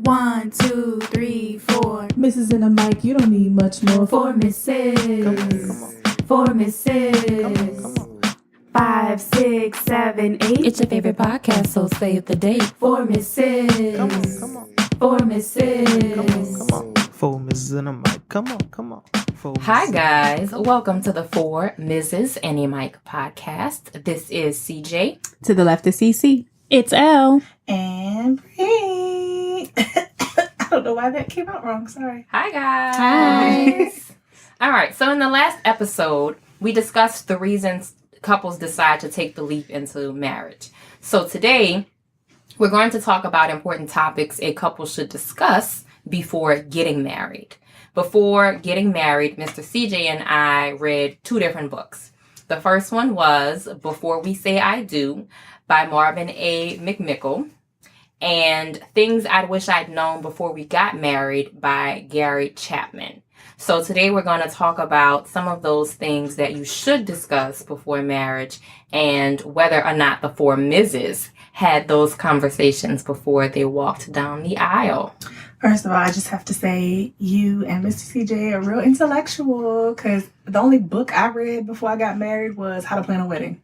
1, 2, 3, 4. Mrs. and a mic, you don't need much more. 4 misses. Come on. 4 misses. Come on. 5, 6, 7, 8. It's your favorite podcast, so save the date. 4 misses. Come on. 4 misses. Come on. 4 Mrs. and a mic. Come on. 4 Hi, Mrs. guys. Welcome to the 4 Mrs. and a Mic podcast. This is CJ. To the left is CC. It's L. And Bree. I don't know why that came out wrong. Sorry. Hi, guys. Hi. All right. So in the last episode, we discussed the reasons couples decide to take the leap into marriage. So today, we're going to talk about important topics a couple should discuss before getting married. Before getting married, Mr. CJ and I read 2 different books. The first one was Before We Say I Do by Marvin A. McMichael, and Things I Wish I'd Known Before We Got Married by Gary Chapman. So today we're going to talk about some of those things that you should discuss before marriage and whether or not the 4 Mrs. had those conversations before they walked down the aisle. First of all, I just have to say you and Mr. CJ are real intellectual because the only book I read before I got married was How to Plan a Wedding.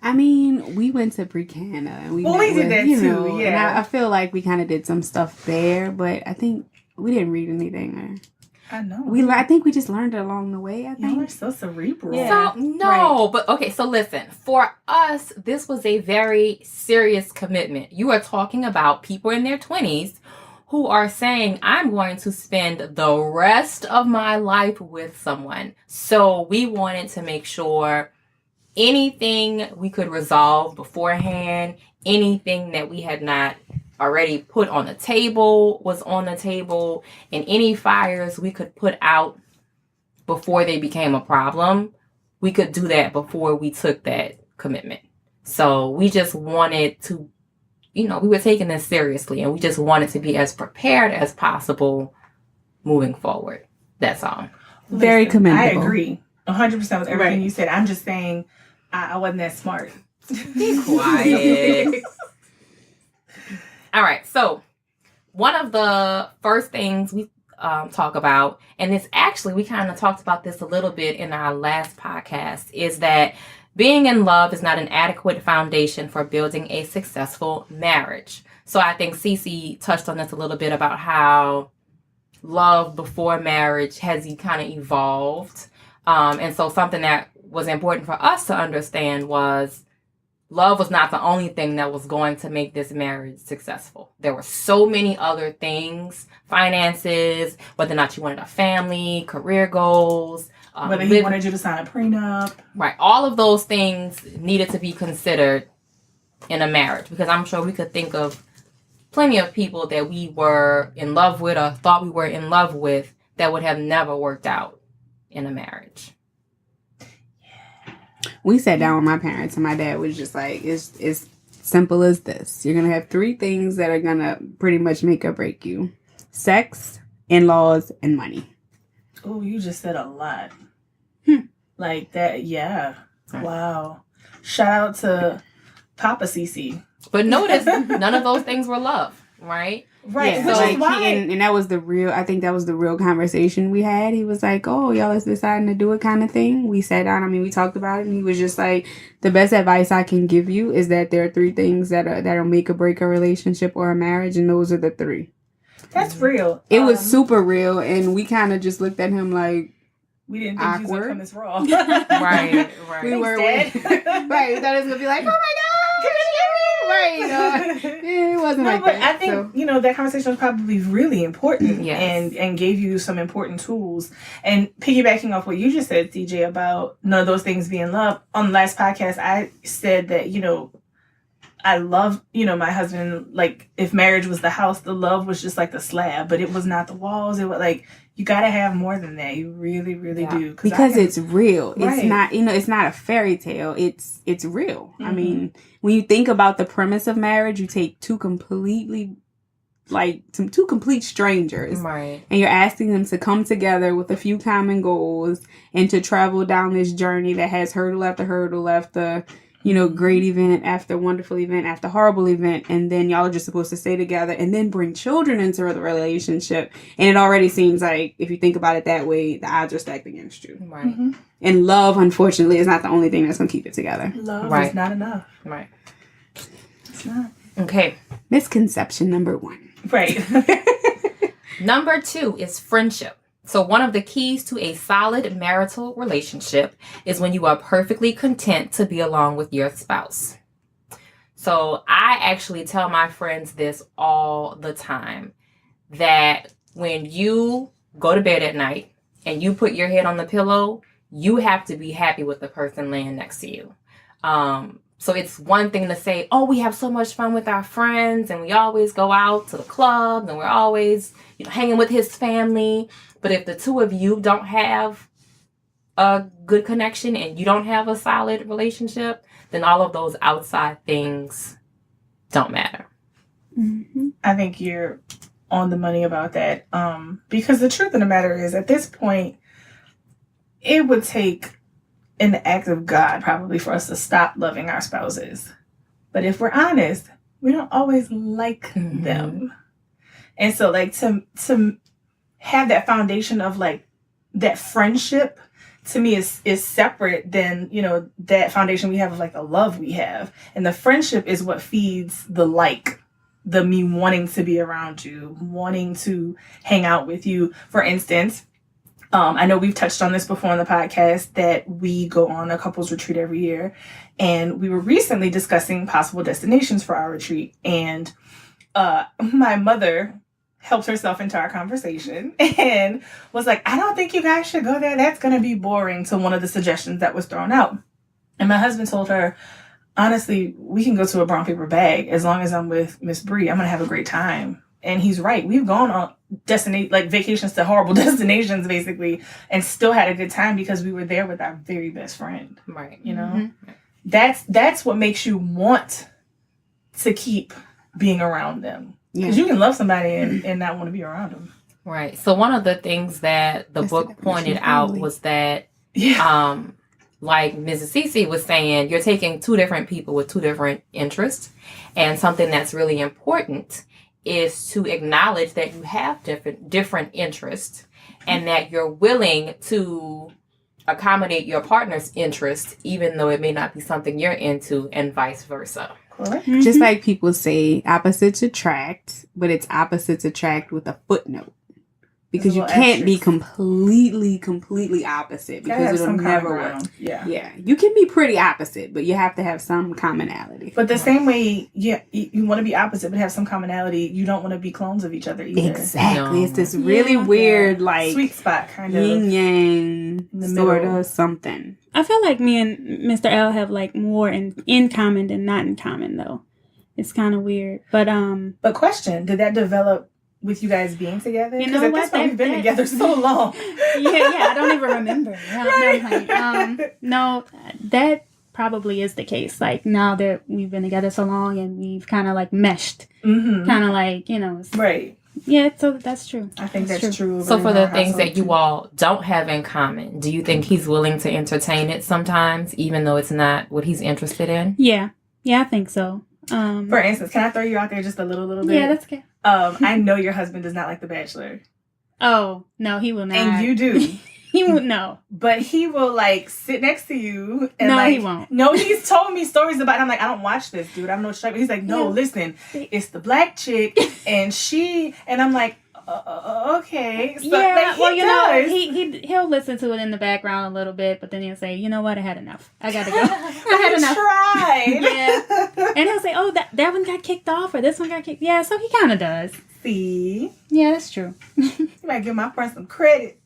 I mean, we went to Pre-Canada. And Well, we did that too, yeah. And I feel like we kind of did some stuff there, but I think we didn't read anything there. I know. I think we just learned it along the way, I Y'all think. are so cerebral. Yeah. So, no, but okay, so listen, for us, this was a very serious commitment. You are talking about people in their 20s who are saying, I'm going to spend the rest of my life with someone. So we wanted to make sure anything we could resolve beforehand, anything that we had not already put on the table was on the table, and any fires we could put out before they became a problem, we could do that before we took that commitment. So we just wanted to, we were taking this seriously, and we just wanted to be as prepared as possible moving forward. That's all. Very commendable. I agree 100% with everything you said. I'm just saying I wasn't that smart. Be quiet. All right, so one of the first things we talk about, and this actually, we kind of talked about this a little bit in our last podcast, is that being in love is not an adequate foundation for building a successful marriage. So I think Cece touched on this a little bit about how love before marriage has kind of evolved. And so something that was important for us to understand was love was not the only thing that was going to make this marriage successful. There were so many other things, finances, whether or not you wanted a family, career goals. Whether he wanted you to sign a prenup. Right. All of those things needed to be considered in a marriage, because I'm sure we could think of plenty of people that we were in love with or thought we were in love with that would have never worked out in a marriage. We sat down with my parents, and my dad was just like, it's simple as this. You're going to have 3 things that are going to pretty much make or break you. Sex, in-laws, and money. Oh, you just said a lot. Like that, yeah. Wow. Shout out to Papa CC. But notice, none of those things were love, right? Right. Yeah, Which like is why. and that was I think that was the real conversation we had. He was like, oh, y'all is deciding to do it kind of thing. We sat down. I mean, we talked about it, and he was just like, the best advice I can give you is that there are 3 things that'll make or break a relationship or a marriage, and those are the 3. That's real. It was super real, and we kind of just looked at him like, we didn't think he was going to awkward. come this raw. Right. we were Thanks, Dad. right. We thought it was gonna be like, oh my god, right? It wasn't like but that. I think that conversation was probably really important, Yes. and gave you some important tools. And piggybacking off what you just said, CJ, about none of those things being love. On the last podcast, I said that I love my husband. Like, if marriage was the house, the love was just like the slab, but it was not the walls. It was like, you got to have more than that. You really, really do. Because it's real. Right. It's not, it's not a fairy tale. It's real. I mean, when you think about the premise of marriage, you take 2 complete strangers. Right. And you're asking them to come together with a few common goals and to travel down this journey that has hurdle after hurdle after great event after wonderful event after horrible event, and then y'all are just supposed to stay together and then bring children into the relationship. And it already seems like, if you think about it that way, the odds are stacked against you. Right. Mm-hmm. And love, unfortunately, is not the only thing that's going to keep it together. Love Right. is not enough. Right. It's not. Okay. Misconception number 1. Right. Number 2 is friendship. So one of the keys to a solid marital relationship is when you are perfectly content to be along with your spouse. So I actually tell my friends this all the time, that when you go to bed at night and you put your head on the pillow, you have to be happy with the person laying next to you. So it's one thing to say, oh, we have so much fun with our friends and we always go out to the club and we're always hanging with his family. But if the two of you don't have a good connection and you don't have a solid relationship, then all of those outside things don't matter. Mm-hmm. I think you're on the money about that. Because the truth of the matter is, at this point, it would take an act of God probably for us to stop loving our spouses. But if we're honest, we don't always like them. And so like to have that foundation of like that friendship, to me is separate than, that foundation we have of like the love we have. And the friendship is what feeds the me wanting to be around you, wanting to hang out with you. For instance, I know we've touched on this before on the podcast that we go on a couples retreat every year. And we were recently discussing possible destinations for our retreat. And my mother helped herself into our conversation and was like, I don't think you guys should go there. That's going to be boring, to one of the suggestions that was thrown out. And my husband told her, honestly, we can go to a brown paper bag. As long as I'm with Miss Bree, I'm going to have a great time. And he's right. We've gone on vacations to horrible destinations, basically, and still had a good time because we were there with our very best friend. Right. That's what makes you want to keep being around them. Because you can love somebody and not want to be around them. Right. So one of the things that the book pointed out was that, like Mrs. Cece was saying, you're taking two different people with two different interests. And something that's really important is to acknowledge that you have different interests and that you're willing to accommodate your partner's interest, even though it may not be something you're into, and vice versa. Correct. Just like people say opposites attract, but it's opposites attract with a footnote. Because you can't be completely opposite, because it'll never work. Yeah. You can be pretty opposite, but you have to have some commonality. But the same way, you want to be opposite, but have some commonality, you don't want to be clones of each other either. Exactly. It's this really weird, like, sweet spot kind of yin yang sort of something. I feel like me and Mr. L have like more in common than not in common, though. It's kind of weird, but question: did that develop with you guys being together? You know at what? this point, we've been together so long. yeah, I don't even remember. No, that probably is the case. Like, now that we've been together so long and we've kind of like meshed, kind of like, right. Yeah, so that's true. I think that's true. So for the things that you all don't have in common, do you think he's willing to entertain it sometimes, even though it's not what he's interested in? Yeah, I think so. For instance, can I throw you out there just a little bit? Yeah, that's okay. I know your husband does not like The Bachelor. Oh, no, he will not. And you do. He would no. But he will like sit next to you and no, like, he won't. No, he's told me stories about it. I'm like, I don't watch this, dude. I'm no straight. He's like, no, listen, it's the black chick and I'm like, okay. So, yeah, like, he'll listen to it in the background a little bit, but then he'll say, you know what, I had enough. I gotta go. I had enough. Tried. Yeah. And he'll say, oh, that one got kicked off, or this one got kicked. Yeah, so he kind of does. See? Yeah, that's true. You might give my friend some credit.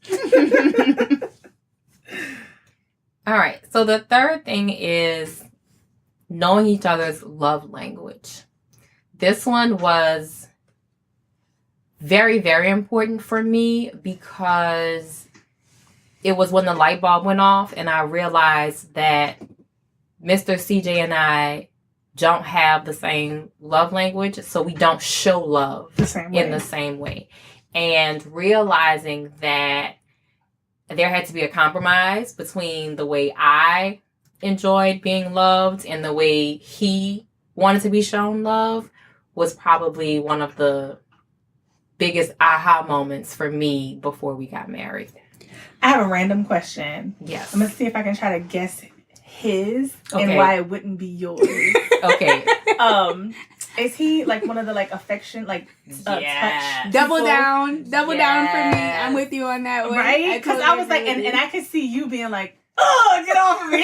All right. So the third thing is knowing each other's love language. This one was very, very important for me because it was when the light bulb went off and I realized that Mr. CJ and I don't have the same love language, so we don't show love in the same way. And realizing that there had to be a compromise between the way I enjoyed being loved and the way he wanted to be shown love was probably one of the biggest aha moments for me before we got married. I have a random question. Yes. I'm gonna see if I can try to guess his Okay. and why it wouldn't be yours. Okay. Is he like one of the like affection like Yeah. touch Double people? down for me. Yes. I'm with you on that one. Right? Because totally I was like, agree with and you. I could see you being like, oh, get off of me.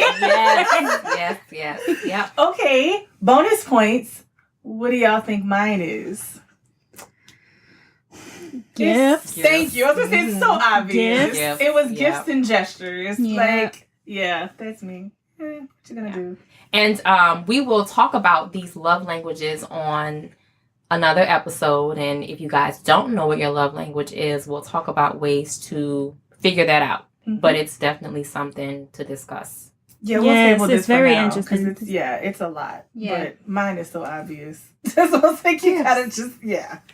Yes. Yep. Okay, bonus points. What do y'all think mine is? Gifts. Thank you. I was gonna say it's so obvious. Gifts. It was Yep. gifts and gestures. Yeah. Like, yeah, that's me. What you gonna do? And we will talk about these love languages on another episode. And if you guys don't know what your love language is, we'll talk about ways to figure that out. Mm-hmm. But it's definitely something to discuss. Yeah, we'll Yes, table it's this for very now, 'cause interesting. it's a lot. Yeah. But mine is so obvious. So I was like, you Yes. gotta just,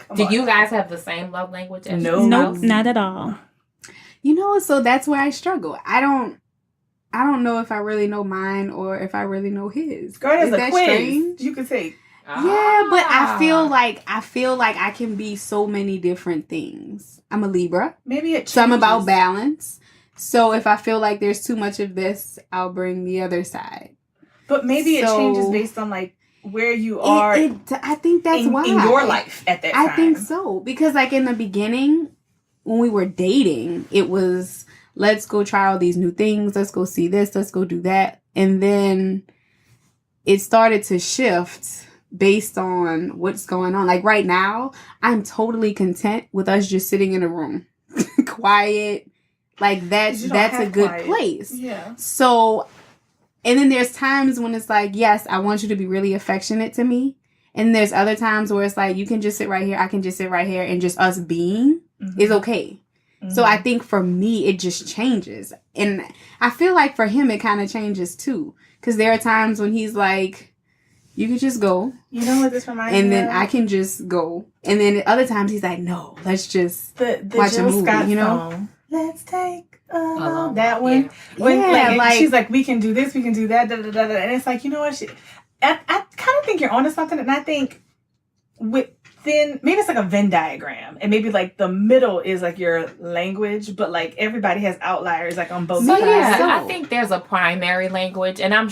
come Do on. you guys have the same love language as No. your Nope, spouse? not at all. You know, so that's where I struggle. I don't know if I really know mine or if I really know his. Girl, there's Is a that quiz. strange? You could say, Yeah, but Ah. I feel like I can be so many different things. I'm a Libra, maybe it so I'm about changes. balance. So if I feel like there's too much of this, I'll bring the other side. But maybe it So- changes based on like where you are I think that's in why your life at that time. I think so because like in the beginning when we were dating, it was let's go try all these new things, let's go see this, let's go do that, and then it started to shift based on what's going on. Like right now, I'm totally content with us just sitting in a room, quiet. Like that's You don't a have good quiet. place. Yeah. So, and then there's times when it's like, yes, I want you to be really affectionate to me. And there's other times where it's like, you can just sit right here, I can just sit right here, and just us being is okay. So I think for me, it just changes. And I feel like for him, it kind of changes too. Because there are times when he's like, you can just go. You know what this reminds me And then of? I can just go. And then other times he's like, no, let's just. the watch a Jill movie, Scott you know? song. Let's take long that walk, one. yeah. When, Yeah, like- she's like, we can do this, we can do that, da, da, da, da. And it's like, you know what? I kind of think you're onto something, and I think within maybe it's like a Venn diagram, and maybe like the middle is like your language, but like everybody has outliers like on both So sides. yeah, So- I think there's a primary language, and I'm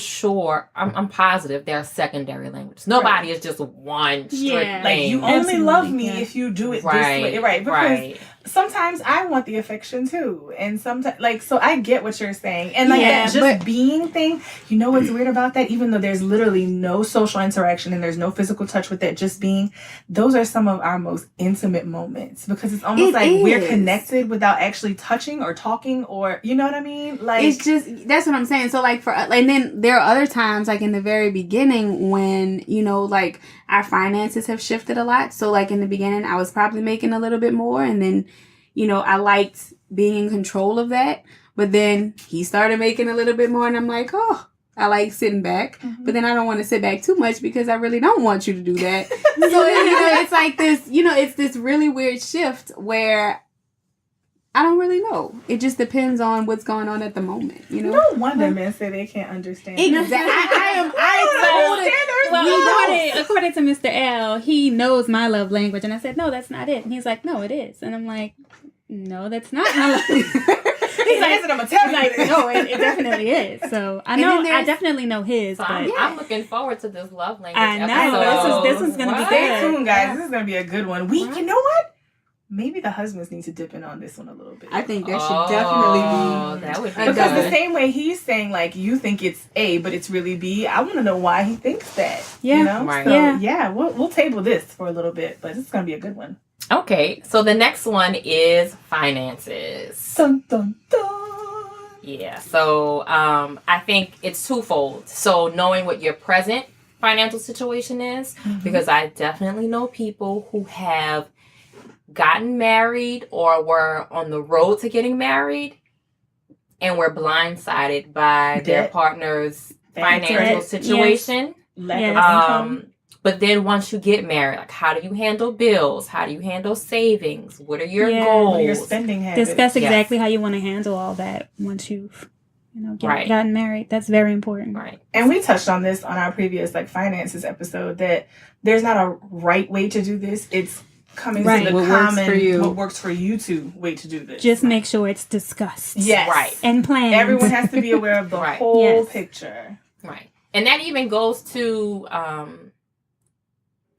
positive there are secondary languages. Nobody is just one strict Yeah. Like thing. you only love Absolutely, me yeah. if you do it right, this way, right? Because right. sometimes I want the affection too, and sometimes like so I get what you're saying, and like Yeah, that just being thing. You know what's weird about that? Even though there's literally no social interaction and there's no physical touch with that, just being, those are some of our most intimate moments because it's almost It like we're is. connected without actually touching or talking or you know what I mean? Like It's just that's what I'm saying. So like and then there are other times like in the very beginning when you know like our finances have shifted a lot. So like in the beginning I was probably making a little bit more, and then you know I liked being in control of that. But then he started making a little bit more, and I'm like, oh, I like sitting back. But then I don't want to sit back too much because I really don't want you to do that. So you know it's like this. You know it's this really weird shift where. I don't really know. It just depends on what's going on at the moment, you know? no wonder men say they can't understand. Exactly. Well, according to Mr. L, he knows my love language, and I said, no, that's not it. And he's like, no, it is. And I'm like, no, that's not my love language. He's like, I'm gonna tell you. Like, no, it definitely is. So I And know, then there's- I definitely know his, So but I'm looking forward to this love language. I know, episode. this is gonna be What? Stay good. tuned, guys. This is gonna be a good one. You know what? Maybe the husbands need to dip in on this one a little bit. I think there should Oh, definitely be. that would be Because Because the good. same way he's saying, like, you think it's A, but it's really B, I want to know why he thinks that. Yeah. You know? Right. So, Yeah. yeah, we'll table this for a little bit, but it's going to be a good one. Okay, so the next one is finances. Dun, dun, dun. Yeah, so I think it's twofold. So knowing what your present financial situation is, because I definitely know people who have gotten married or were on the road to getting married and were blindsided by their Debt. partner's Debt. financial Debt, situation. Lack Yes. of income. But then once you get married, like how do you handle bills? How do you handle savings? What are your Yeah. goals? What are your spending habits? discuss Yes. exactly how you want to handle all that once you've Right. gotten married. That's very important. Right. And we touched on this on our previous finances episode, that there's not a right way to do this. It's coming Right. to the What works common for you. what works for you two way to do this. Just make sure it's discussed. Yes. Right. And planned. Everyone has to be aware of the Right. whole Yes. picture. Right. And that even goes to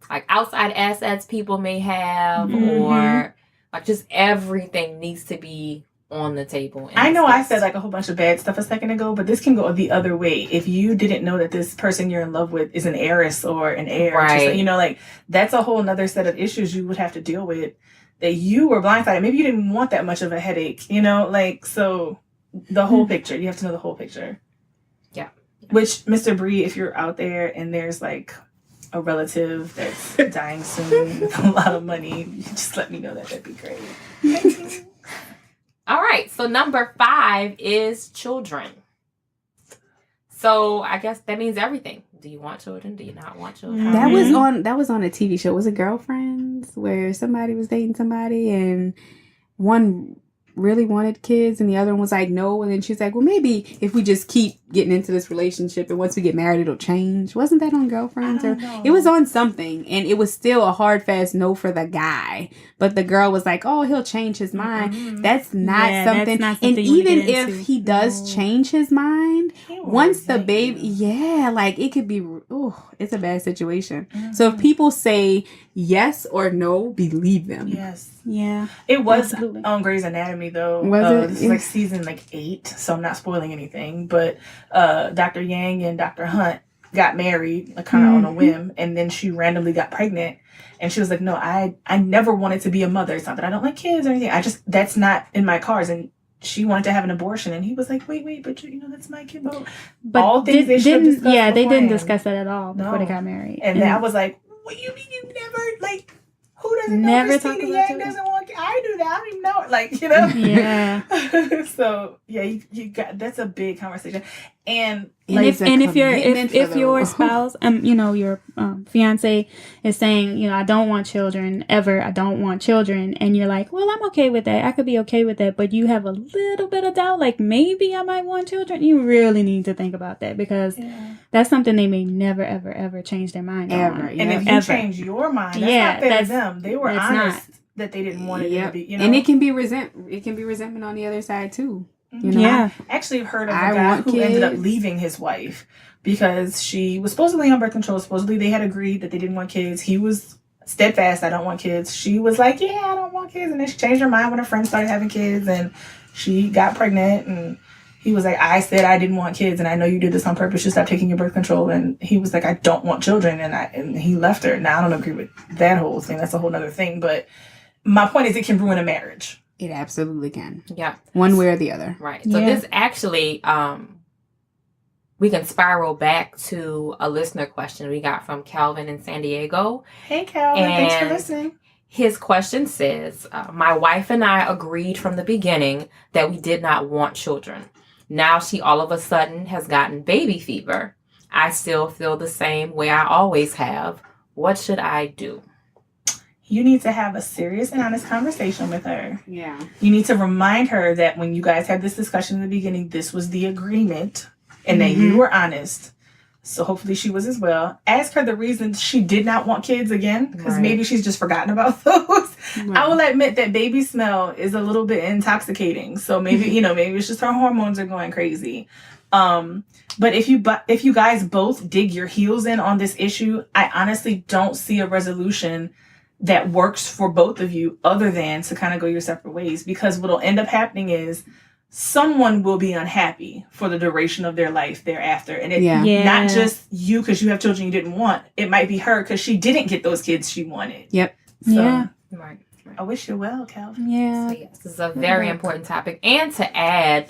like outside assets people may have, Mhm. or like just everything needs to be on the table. in I know this I case. said like a whole bunch of bad stuff a second ago, but this can go the other way. If you didn't know that this person you're in love with is an heiress or an heir, Right. That's a whole nother set of issues you would have to deal with, that you were blindsided. Maybe you didn't want that much of a headache, so the whole picture, you have to know the whole picture. Yeah. Which, Mr. Bree, if you're out there and there's like a relative that's dying soon with a lot of money, just let me know that. That'd be great. All right. So number 5 is children. So I guess that means everything. Do you want children? Do you not want children? That was Mhm. on a TV show. Was it Girlfriends, where somebody was dating somebody and one really wanted kids and the other one was like no, and then she's like, well, maybe if we just keep getting into this relationship and once we get married it'll change. Wasn't that on Girlfriends? Or it was on something, and it was still a hard fast no for the guy, but the girl was like, oh, he'll change his mind. Mhm. That's not Yeah, that's something. not And something you wanna even get if into. he does No. change his mind, He will once the resent baby, you. yeah, like it could be, oh, it's a bad situation. Mhm. So if people say yes or no, believe them. Yes. Yeah. It was Absolutely. on Grey's Anatomy though. Was it? This is like season 8, so I'm not spoiling anything. But Dr. Yang and Dr. Hunt got married, like kind of on a Mhm. whim, and then she randomly got pregnant. And she was like, "No, I never wanted to be a mother. It's not that I don't like kids or anything. That's not in my cards." And she wanted to have an abortion, and he was like, "Wait, but that's my kid." But All things they should have didn't. discussed Yeah, they didn't beforehand. discuss that at all before they No. got married. And then I was like, "What do you mean you never like? Who doesn't know Never Christina talk about Yang children. doesn't want? I do that. I don't even know it. Like, you know." Yeah. So yeah, you got, that's a big conversation, and And like, if commitment for your the- spouse your fiance is saying, I don't want children ever, I don't want children, and you're like, well, I'm okay with that, I could be okay with that, but you have a little bit of doubt, like maybe I might want children, you really need to think about that, because that's something they may never ever ever change their mind Ever, on. yeah. and if you Ever. change your mind, that's Yeah, not fair to that's- them. They were that's honest that they didn't want it to Yep. be. And it can be resentment on the other side too. You know? Yeah. I actually heard of a I guy want who ended up kids. leaving his wife because she was supposedly on birth control. Supposedly they had agreed that they didn't want kids. He was steadfast, I don't want kids. She was like, yeah, I don't want kids. And then she changed her mind when her friends started having kids, and she got pregnant, and he was like, I said I didn't want kids, and I know you did this on purpose. You stopped taking your birth control. And he was like, I don't want children, and he left her. Now I don't agree with that whole thing. That's a whole other thing. But my point is, it can ruin a marriage. It absolutely can. Yeah. One way or the other. Right. So Yeah. this actually, we can spiral back to a listener question we got from Calvin in San Diego. Hey, Calvin, thanks for And- listening. His question says, my wife and I agreed from the beginning that we did not want children. Now she all of a sudden has gotten baby fever. I still feel the same way I always have. What should I do? You need to have a serious and honest conversation with her. Yeah. You need to remind her that when you guys had this discussion in the beginning, this was the agreement and that you were honest. So hopefully she was as well. Ask her the reasons she did not want kids again, because Right. maybe she's just forgotten about those. I will admit that baby smell is a little bit intoxicating. So maybe, maybe it's just her hormones are going crazy. But if you guys both dig your heels in on this issue, I honestly don't see a resolution that works for both of you other than to kind of go your separate ways, because what'll end up happening is someone will be unhappy for the duration of their life thereafter. And it's Yeah. Yeah. not just you because you have children you didn't want. It might be her because she didn't get those kids she wanted. Yep. So Yeah. Right. I wish you well, Calvin. Yeah. So yes, this is a very important topic. And to add,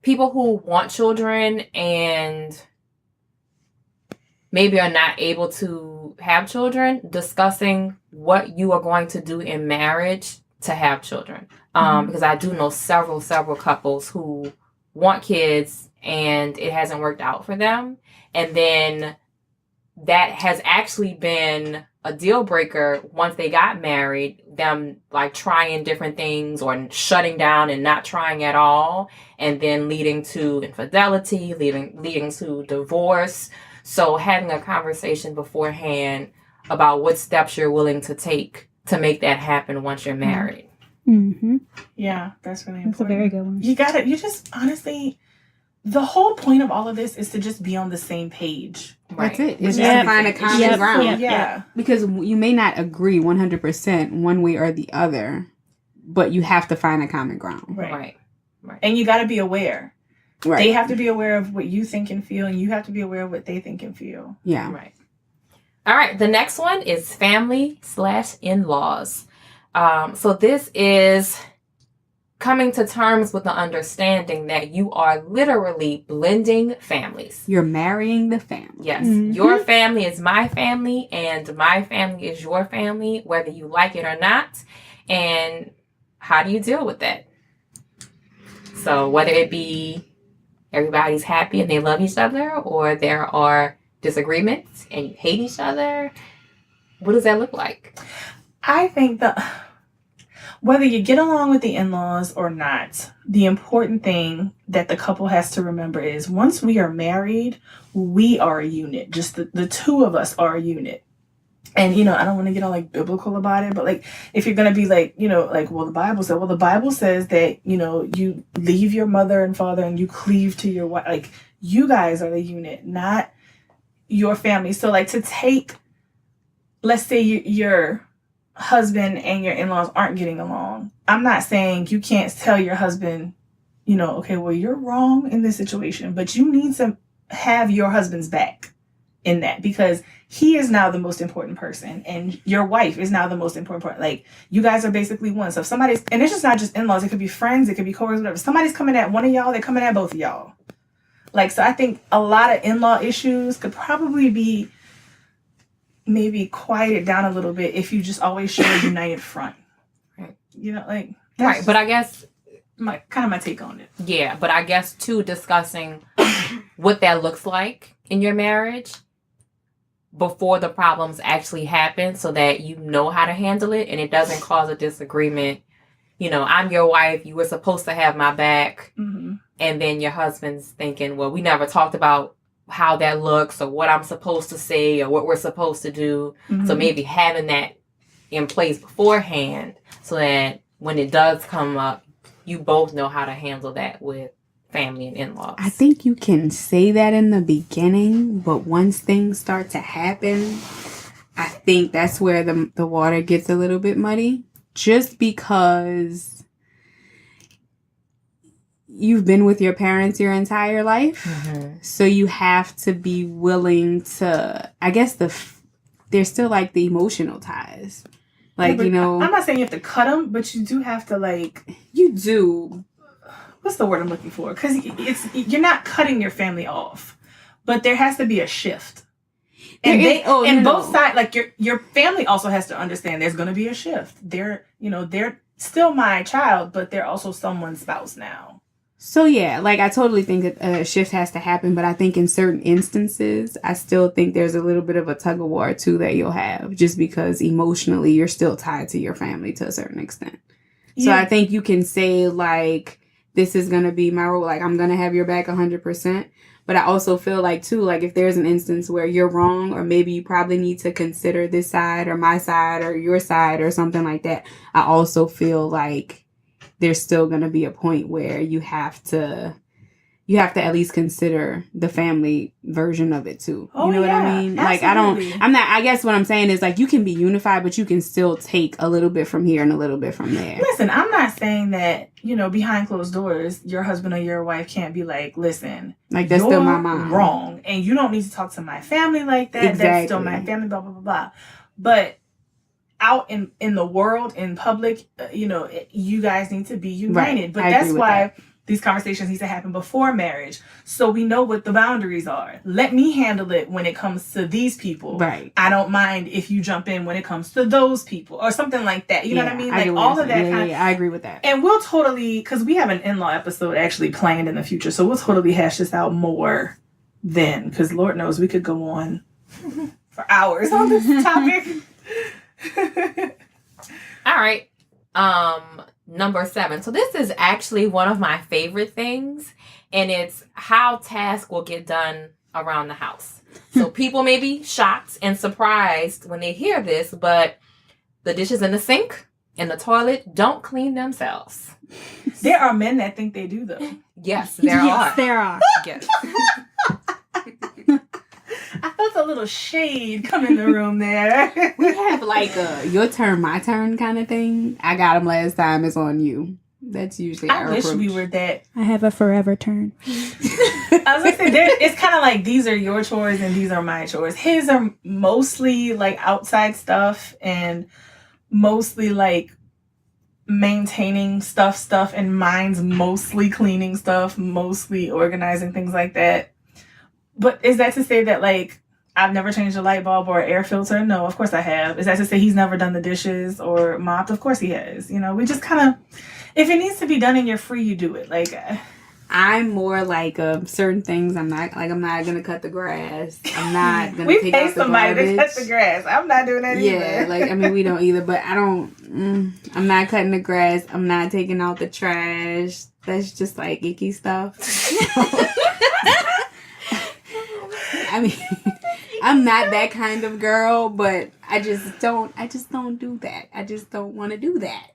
people who want children and maybe are not able to have children, discussing what you are going to do in marriage to have children. Because I do know several couples who want kids and it hasn't worked out for them. And then that has actually been a deal breaker once they got married, them like trying different things or shutting down and not trying at all, and then leading to infidelity, leading to divorce. So having a conversation beforehand about what steps you're willing to take to make that happen once you're married. Mm-hmm. Yeah, that's really important. That's a very good one. You just honestly, the whole point of all of this is to just be on the same page. That's it. It's just Yep. to find a common Yep. ground. Yep. Yeah. Because you may not agree 100% one way or the other, but you have to find a common ground. Right. Right. And you got to be aware. Right. They have to be aware of what you think and feel, and you have to be aware of what they think and feel. Yeah. Right. All right. The next one is family/in-laws. So this is coming to terms with the understanding that you are literally blending families. You're marrying the family. Yes. Mhm. Your family is my family and my family is your family, whether you like it or not. And how do you deal with that? So whether it be everybody's happy and they love each other, or there are disagreements and you hate each other, what does that look like? I think that whether you get along with the in-laws or not, the important thing that the couple has to remember is once we are married, we are a unit. Just the two of us are a unit. And, I don't want to get all like biblical about it, but like, if you're going to be like, well, the Bible says that, you leave your mother and father and you cleave to your wife. Like, you guys are the unit, not your family. So like to take, let's say your husband and your in-laws aren't getting along. I'm not saying you can't tell your husband, okay, well, you're wrong in this situation, but you need to have your husband's back in that, because he is now the most important person and your wife is now the most important part. Like, you guys are basically one. So if somebody's, and it's just not just in-laws, it could be friends, it could be coworkers, whatever. If somebody's coming at one of y'all, they're coming at both of y'all. Like, so I think a lot of in-law issues could probably be maybe quieted down a little bit if you just always show a united front. Right. Like, Right. But I guess, my take on it. yeah, but I guess too, discussing what that looks like in your marriage before the problems actually happen, so that you know how to handle it and it doesn't cause a disagreement. I'm your wife, you were supposed to have my back. Mm-hmm. And then your husband's thinking, well, we never talked about how that looks or what I'm supposed to say or what we're supposed to do. Mm-hmm. So maybe having that in place beforehand so that when it does come up, you both know how to handle that with family and in-laws. I think you can say that in the beginning, but once things start to happen, I think that's where the water gets a little bit muddy. Just because you've been with your parents your entire life, so you have to be willing to, I guess there's still like the emotional ties. Like, I'm not saying you have to cut them, but you do have to, like, you do. What's the word I'm looking for? Because you're not cutting your family off, but there has to be a shift. And both sides, like your family also has to understand there's going to be a shift. They're still my child, but they're also someone's spouse now. So yeah, like I totally think that a shift has to happen, but I think in certain instances, I still think there's a little bit of a tug of war too that you'll have, just because emotionally you're still tied to your family to a certain extent. So I think you can say like, this is going to be my role. Like, I'm going to have your back 100%. But I also feel like, too, like if there's an instance where you're wrong, or maybe you probably need to consider this side or my side or your side or something like that, I also feel like there's still going to be a point where you have to at least consider the family version of it too. Oh, you know what I mean? Absolutely. Like I guess what I'm saying is like you can be unified, but you can still take a little bit from here and a little bit from there. Listen, I'm not saying that, behind closed doors, your husband or your wife can't be like, listen, Like that's you're still my mom. wrong. And you don't need to talk to my family like that. Exactly. That's still my family, blah, blah, blah, blah. But out in the world, in public, you guys need to be united. Right. But I that's agree with why that. these conversations need to happen before marriage, so we know what the boundaries are. Let me handle it when it comes to these people. Right. I don't mind if you jump in when it comes to those people, or something like that. You know what I mean? Like get what all you're of that saying. kind of. Yeah, I agree with that. And we'll totally, because we have an in-law episode actually planned in the future, so we'll totally hash this out more then, because Lord knows we could go on for hours on this topic. All right. Number 7. So this is actually one of my favorite things, and it's how tasks will get done around the house. So people may be shocked and surprised when they hear this, but the dishes in the sink and the toilet don't clean themselves. There are men that think they do, though. Yes, there yes, are. there are. Yes. I felt a little shade come in the room there. We have like a your turn, my turn kind of thing. I got him last time. It's on you. That's usually I our wish approach. we were that. I have a forever turn. I was gonna say, it's kind of like these are your chores and these are my chores. His are mostly like outside stuff and mostly like maintaining stuff, and mine's mostly cleaning stuff, mostly organizing, things like that. But is that to say that like I've never changed a light bulb or air filter? No, of course I have. Is that to say he's never done the dishes or mopped? Of course he has. You know, we just kind of, if it needs to be done and you're free, you do it. Like I'm more like certain things. I'm not gonna cut the grass. I'm not gonna we take pay out the somebody garbage. to cut the grass. I'm not doing that Yeah, either. like I mean, we don't either. But I don't. I'm not cutting the grass. I'm not taking out the trash. That's just like icky stuff. I mean, I'm not that kind of girl, but I just don't do that. I just don't want to do that.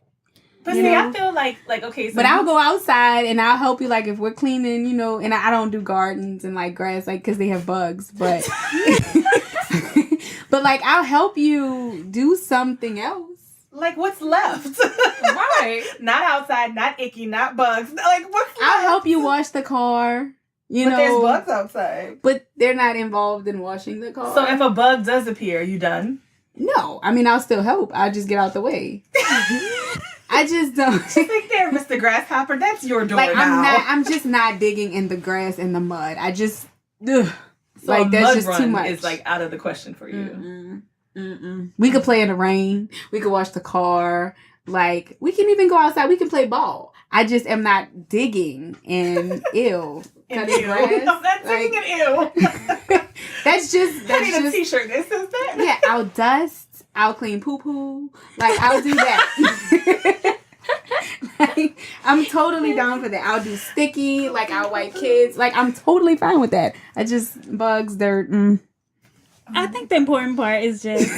But you see, know? I feel like okay. So But I'll go outside and I'll help you, like if we're cleaning, you know. And I don't do gardens and like grass, like because they have bugs. But but like I'll help you do something else. like what's left? Right. Not outside, not icky, not bugs. Like what's left? I'll help you wash the car. You But know, there's bugs outside. but they're not involved in washing the car. So if a bug does appear, you done? No, I mean I'll still help. I'll just get out the way. I just don't. Just like there, Mr. Grasshopper. That's your door Like now. I'm just not digging in the grass and the mud. I just ugh. So like a that's mud just run too much. is like out of the question for you. Mm-mm. Mm-mm. We could play in the rain. We could wash the car. Like we can even go outside. We can play ball. I just am not digging and ill. And Cutting ew. grass, I'm not taking like- it ill. That's just I need a just t-shirt that says that. yeah. I'll dust. I'll clean poo poo. Like I'll do that. Like, I'm totally down for that. I'll do sticky. Like I'll wipe kids. Like I'm totally fine with that. I just bugs, dirt. I think the important part is just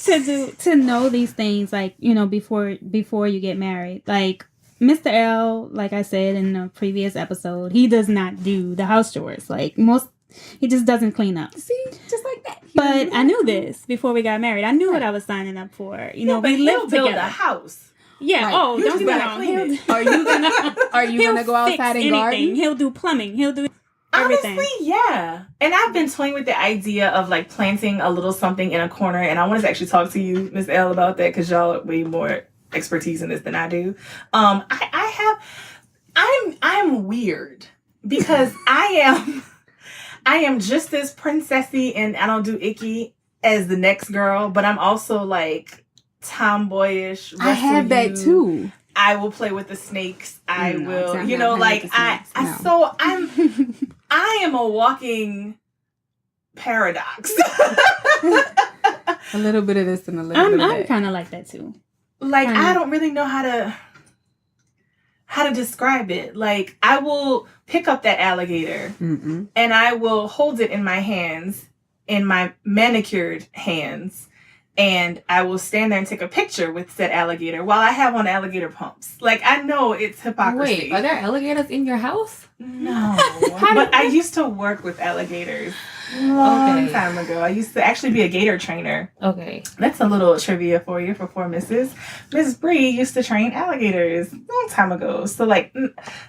to know these things, like, you know, before you get married. Like Mr. L, like I said in the previous episode, he does not do the house chores. Like he just doesn't clean up. See, just like that. But I knew this before we got married. I knew what I was signing up for. You know, but we he'll lived build together. a house. Yeah. Right. Oh, You don't just get me gotta wrong. clean it. Are you He'll gonna go outside fix and anything. garden? He'll do plumbing. He'll do everything. Honestly, yeah. And I've been toying with the idea of like planting a little something in a corner. And I wanted to actually talk to you, Miss L, about that because y'all are way more expertise in this than I do. I'm weird because I am just as princessy and I don't do icky as the next girl, but I'm also like tomboyish. I have wrestle that you. too. I will play with the snakes. I No, will, I'm you not know, playing like with the snakes, no. so I am a walking paradox. A little bit of this and a little bit of I'm that. kind of like that too. Like I don't really know how to describe it. Like I will pick up that alligator Mm-mm. and I will hold it in my hands, in my manicured hands, and I will stand there and take a picture with said alligator while I have on alligator pumps. Like I know it's hypocrisy. Wait, are there alligators in your house? No, but I used to work with alligators long time ago. I used to actually be a gator trainer. Okay. That's a little trivia for you for four misses. Miss Bree used to train alligators a long time ago. So like,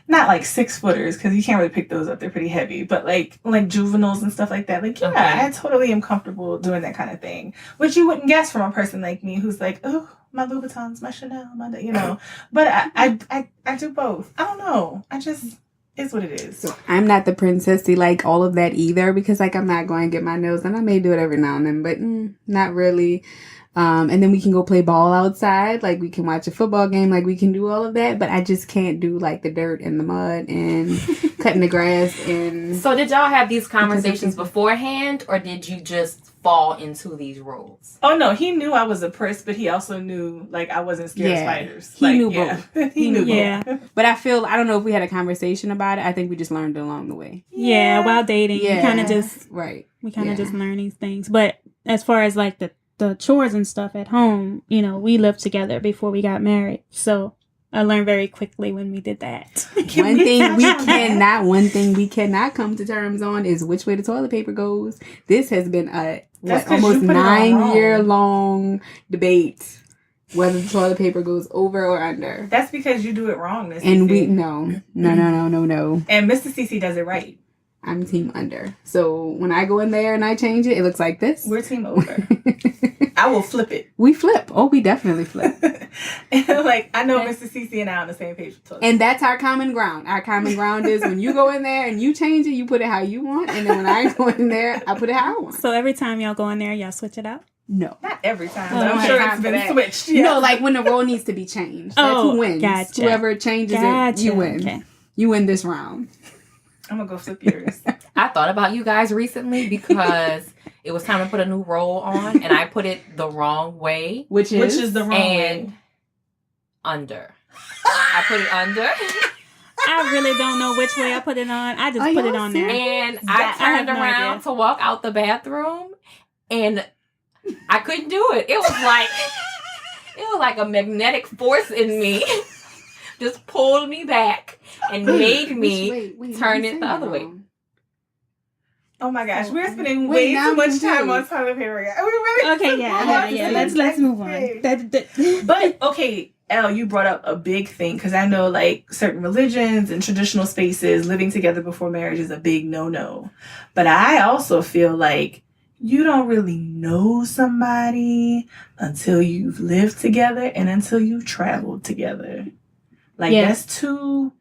not like 6-footers because you can't really pick those up. They're pretty heavy. But like juveniles and stuff like that. Like, yeah, Okay. I totally am comfortable doing that kind of thing. Which you wouldn't guess from a person like me who's like, oh, my Louboutins, my Chanel, my, you know. But I do both. I don't know. I just, it's what it is. So I'm not the princessy like all of that either because like I'm not going to get my nails done. I may do it every now and then, but not really. And then we can go play ball outside. Like, we can watch a football game. Like, we can do all of that. But I just can't do, like, the dirt and the mud and cutting the grass and... So did y'all have these conversations beforehand, or did you just fall into these roles? Oh no, he knew I was a priss, but he also knew like I wasn't scared of Yeah. spiders. He Like, knew both. He knew Yeah. both. But I don't know if we had a conversation about it. I think we just learned it along the way. Yeah, while dating, Yeah. we kind of just Right. just learn these things. But as far as like the chores and stuff at home, you know, we lived together before we got married, so I learned very quickly when we did that. Can we touch One thing we cannot come to terms on is which way the toilet paper goes. This has been That's 'cause almost you put it on wrong. 9-year-long debate whether the toilet paper goes over or under. That's because you do it wrong, Miss And CC. no. And Mr. CC does it right. I'm team under. So when I go in there and I change it, it looks like this. We're team over. I will flip it. We flip. Oh, we definitely flip. And like I know Mr. CC and I are on the same page with toilet. And that's our common ground. Our common ground is when you go in there and you change it, you put it how you want. And then when I go in there, I put it how I want. So every time y'all go in there, y'all switch it out. No. Not every time, Oh, but I'm okay. sure Time it's for been that. switched. You know, like when the role needs to be changed. That's Oh, who wins. gotcha. Whoever changes it, you win. Okay. You win this round. I'm gonna go flip yours. I thought about you guys recently because it was time to put a new roll on, and I put it the wrong way Which is the wrong and way. under. I put it under, I really don't know which way I put it on. I just Oh, put it y'all on there. and I I have turned no around idea. to walk out the bathroom, and I couldn't do it. It was like a magnetic force in me just pulled me back and made me Wait, turn you it said the other way. wrong. Oh my gosh, we're spending Wait, way now too much I'm time on confused. toilet paper. We really Okay, yeah. Let's move on. But okay, Elle, you brought up a big thing because I know like certain religions and traditional spaces, living together before marriage is a big no-no. But I also feel like you don't really know somebody until you've lived together and until you've traveled together. Like Yeah. that's two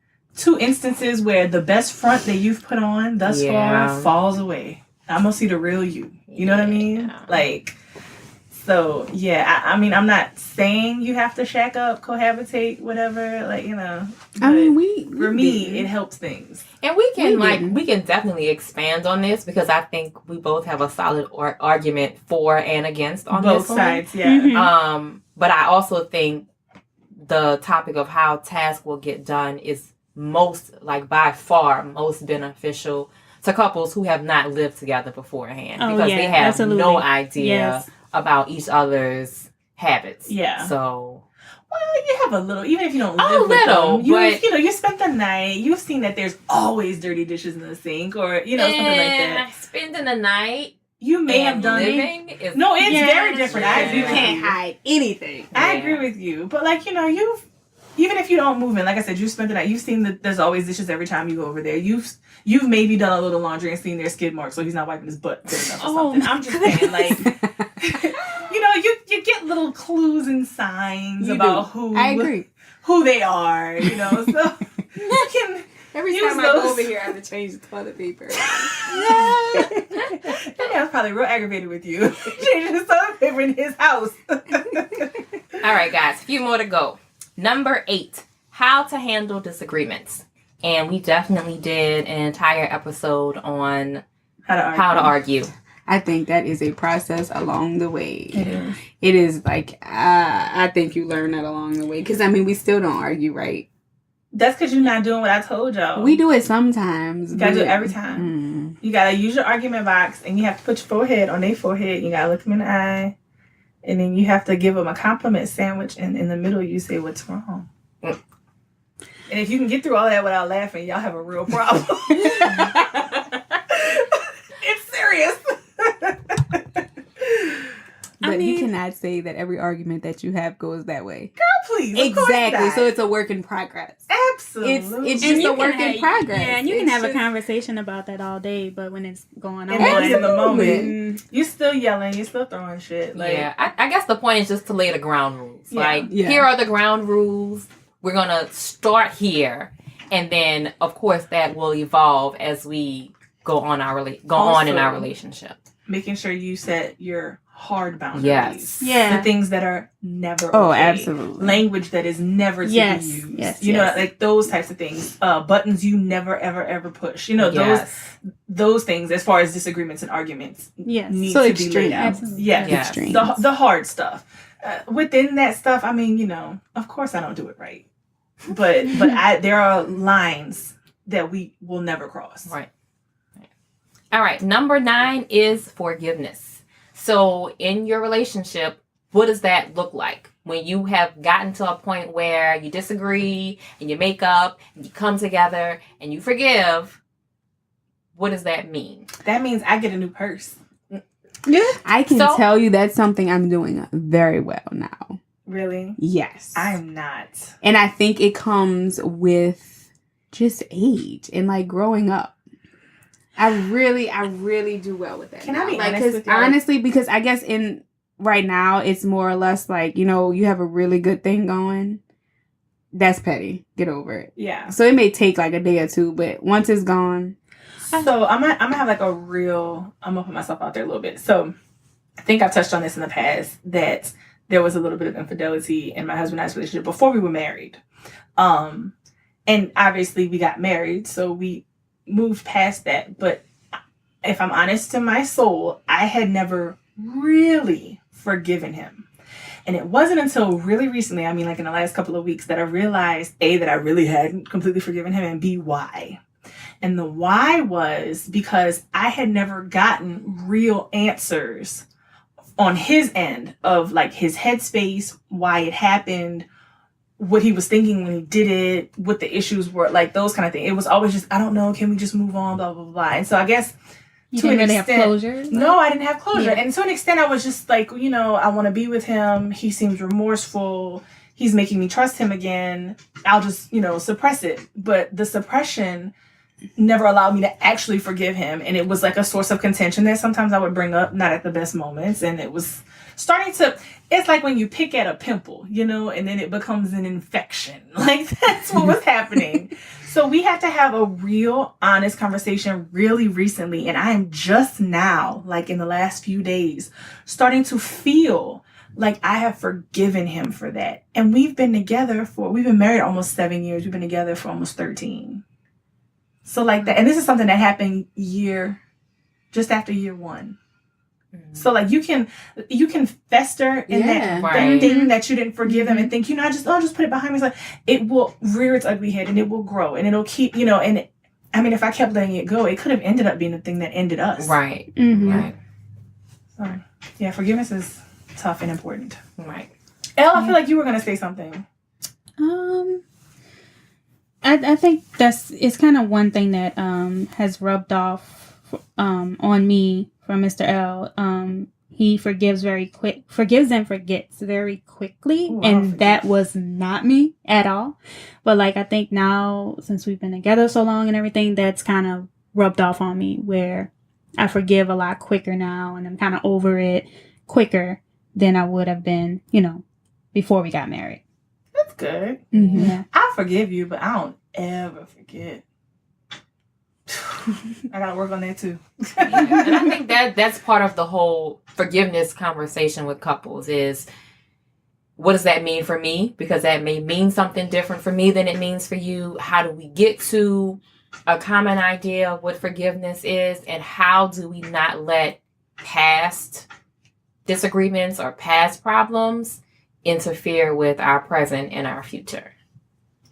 instances where the best front that you've put on thus Yeah. far falls away. I'm gonna see the real you. You know what I mean? Yeah. Like, so yeah. I mean, I'm not saying you have to shack up, cohabitate, whatever. Like, you know. I mean, but for me, didn't. it helps things. And we can didn't. we can definitely expand on this because I think we both have a solid argument for and against on Both this one. sides, yeah. Mhm. But I also think the topic of how tasks will get done is most, like by far, most beneficial to couples who have not lived together beforehand Oh, because yeah, they have absolutely. no idea Yes. about each other's habits. Yeah. So Well, you have a little, even if you don't A live with little, them. but- You spent the night. You've seen that there's always dirty dishes in the sink, or something like that. spending the night You may and have done it. living is No, it's Yeah, very different. I yeah. agree You with can't you. hide anything. I Yeah. agree with you. But like, you've even if you don't move in, like I said, you spent the night. You've seen that there's always dishes every time you go over there. You've maybe done a little laundry and seen their skid marks, so he's not wiping his butt good enough or Oh, something. I'm just saying, like, you get little clues and signs You about do. I agree. who they are. So you can. Every Use time I go those. over here, I have to change the toilet paper. That man's probably real aggravated with you. Changing his toilet paper in his house. all right, guys. A few more to go. Number 8, how to handle disagreements. And we definitely did an entire episode on how to argue. I think that is a process along the way. It is. It is like, I think you learn that along the way. Because, I mean, we still don't argue right. That's because you're not doing what I told y'all. We do it sometimes. You gotta do it but- every time. Mm. You gotta use your argument box, and you have to put your forehead on their forehead. You gotta look them in the eye, and then you have to give them a compliment sandwich, and in the middle you say what's wrong. And if you can get through all that without laughing, y'all have a real problem. It's serious. But you mean- cannot say that every argument that you have goes that way. Please, of course Exactly. not. So it's a work in progress. Absolutely. It's just you a work can in progress. Yeah, and you can It's have a just- conversation about that all day, but when it's going on, in the moment, Mm, you're still yelling, you're still throwing shit. Like, Yeah, I guess the point is just to lay the ground rules. Yeah. Like, Yeah. here are the ground rules. We're going to start here. And then, of course, that will evolve as we go on in our Also- relationship. making sure you set your hard boundaries. Yes. Yeah. The things that are never Oh, okay. absolutely. Language that is never to Yes, be used. yes, you know, yes. like those types of things. Buttons you never, ever, ever push. You know, Yes. those things as far as disagreements and arguments Yes. need So to extreme. be laid out. Absolutely. Yeah. Yes. Extreme. The hard stuff. Within that stuff, I mean, you know, of course I don't do it right. But there are lines that we will never cross. Right. All right. Number 9 is forgiveness. So in your relationship, what does that look like? When you have gotten to a point where you disagree and you make up and you come together and you forgive, what does that mean? That means I get a new purse. I can So- tell you that's something I'm doing very well now. Really? Yes. I'm not. And I think it comes with just age and like growing up. I really do well with that. Can I now. be like, honest 'cause with you? honestly, because I guess in right now it's more or less like, you know, you have a really good thing going. That's petty. Get over it. Yeah. So it may take like a day or two, but once it's gone, So I'm gonna have like I'm gonna put myself out there a little bit. So I think I've touched on this in the past that there was a little bit of infidelity in my husband and I's relationship before we were married. And obviously we got married, so we moved past that. But if I'm honest to my soul, I had never really forgiven him. And it wasn't until really recently, I mean, like in the last couple of weeks, that I realized, A, that I really hadn't completely forgiven him, and B, why. And the why was because I had never gotten real answers on his end of like his headspace, why it happened, what he was thinking when he did it, what the issues were, like those kind of things. It was always just, I don't know, can we just move on, blah, blah, blah. And so I guess You to didn't an really extent, have closure. no, I didn't have closure. Yeah. And to an extent, I was just like, you know, I want to be with him. He seems remorseful. He's making me trust him again. I'll just, you know, suppress it. But the suppression never allowed me to actually forgive him. And it was like a source of contention that sometimes I would bring up, not at the best moments. And it was starting to, it's like when you pick at a pimple, you know, and then it becomes an infection. Like that's what was happening. So we had to have a real honest conversation really recently. And I am just now, like in the last few days, starting to feel like I have forgiven him for that. And we've been married almost 7 years. We've been together for almost 13. So like that, and this is something that happened just after year 1. So like you can fester in Yeah. that Right. thing that you didn't forgive them and think, you know, I'll just put it behind me. It's like, it will rear its ugly head and it will grow and it'll keep, you know, and I mean, if I kept letting it go, it could have ended up being the thing that ended us. Right. Mm-hmm. Right. So yeah, forgiveness is tough and important. Right. Elle, I feel like you were gonna say something. I think it's kind of one thing that has rubbed off on me from Mr. L. He forgives and forgets very quickly, Ooh, I and forget. that was not me at all. But like I think now, since we've been together so long and everything, that's kind of rubbed off on me where I forgive a lot quicker now, and I'm kind of over it quicker than I would have been, you know, before we got married. That's good. Yeah. I forgive you, but I don't ever forget. I gotta work on that too. Yeah. And I think that's part of the whole forgiveness conversation with couples is, what does that mean for me? Because that may mean something different for me than it means for you. How do we get to a common idea of what forgiveness is, and how do we not let past disagreements or past problems interfere with our present and our future?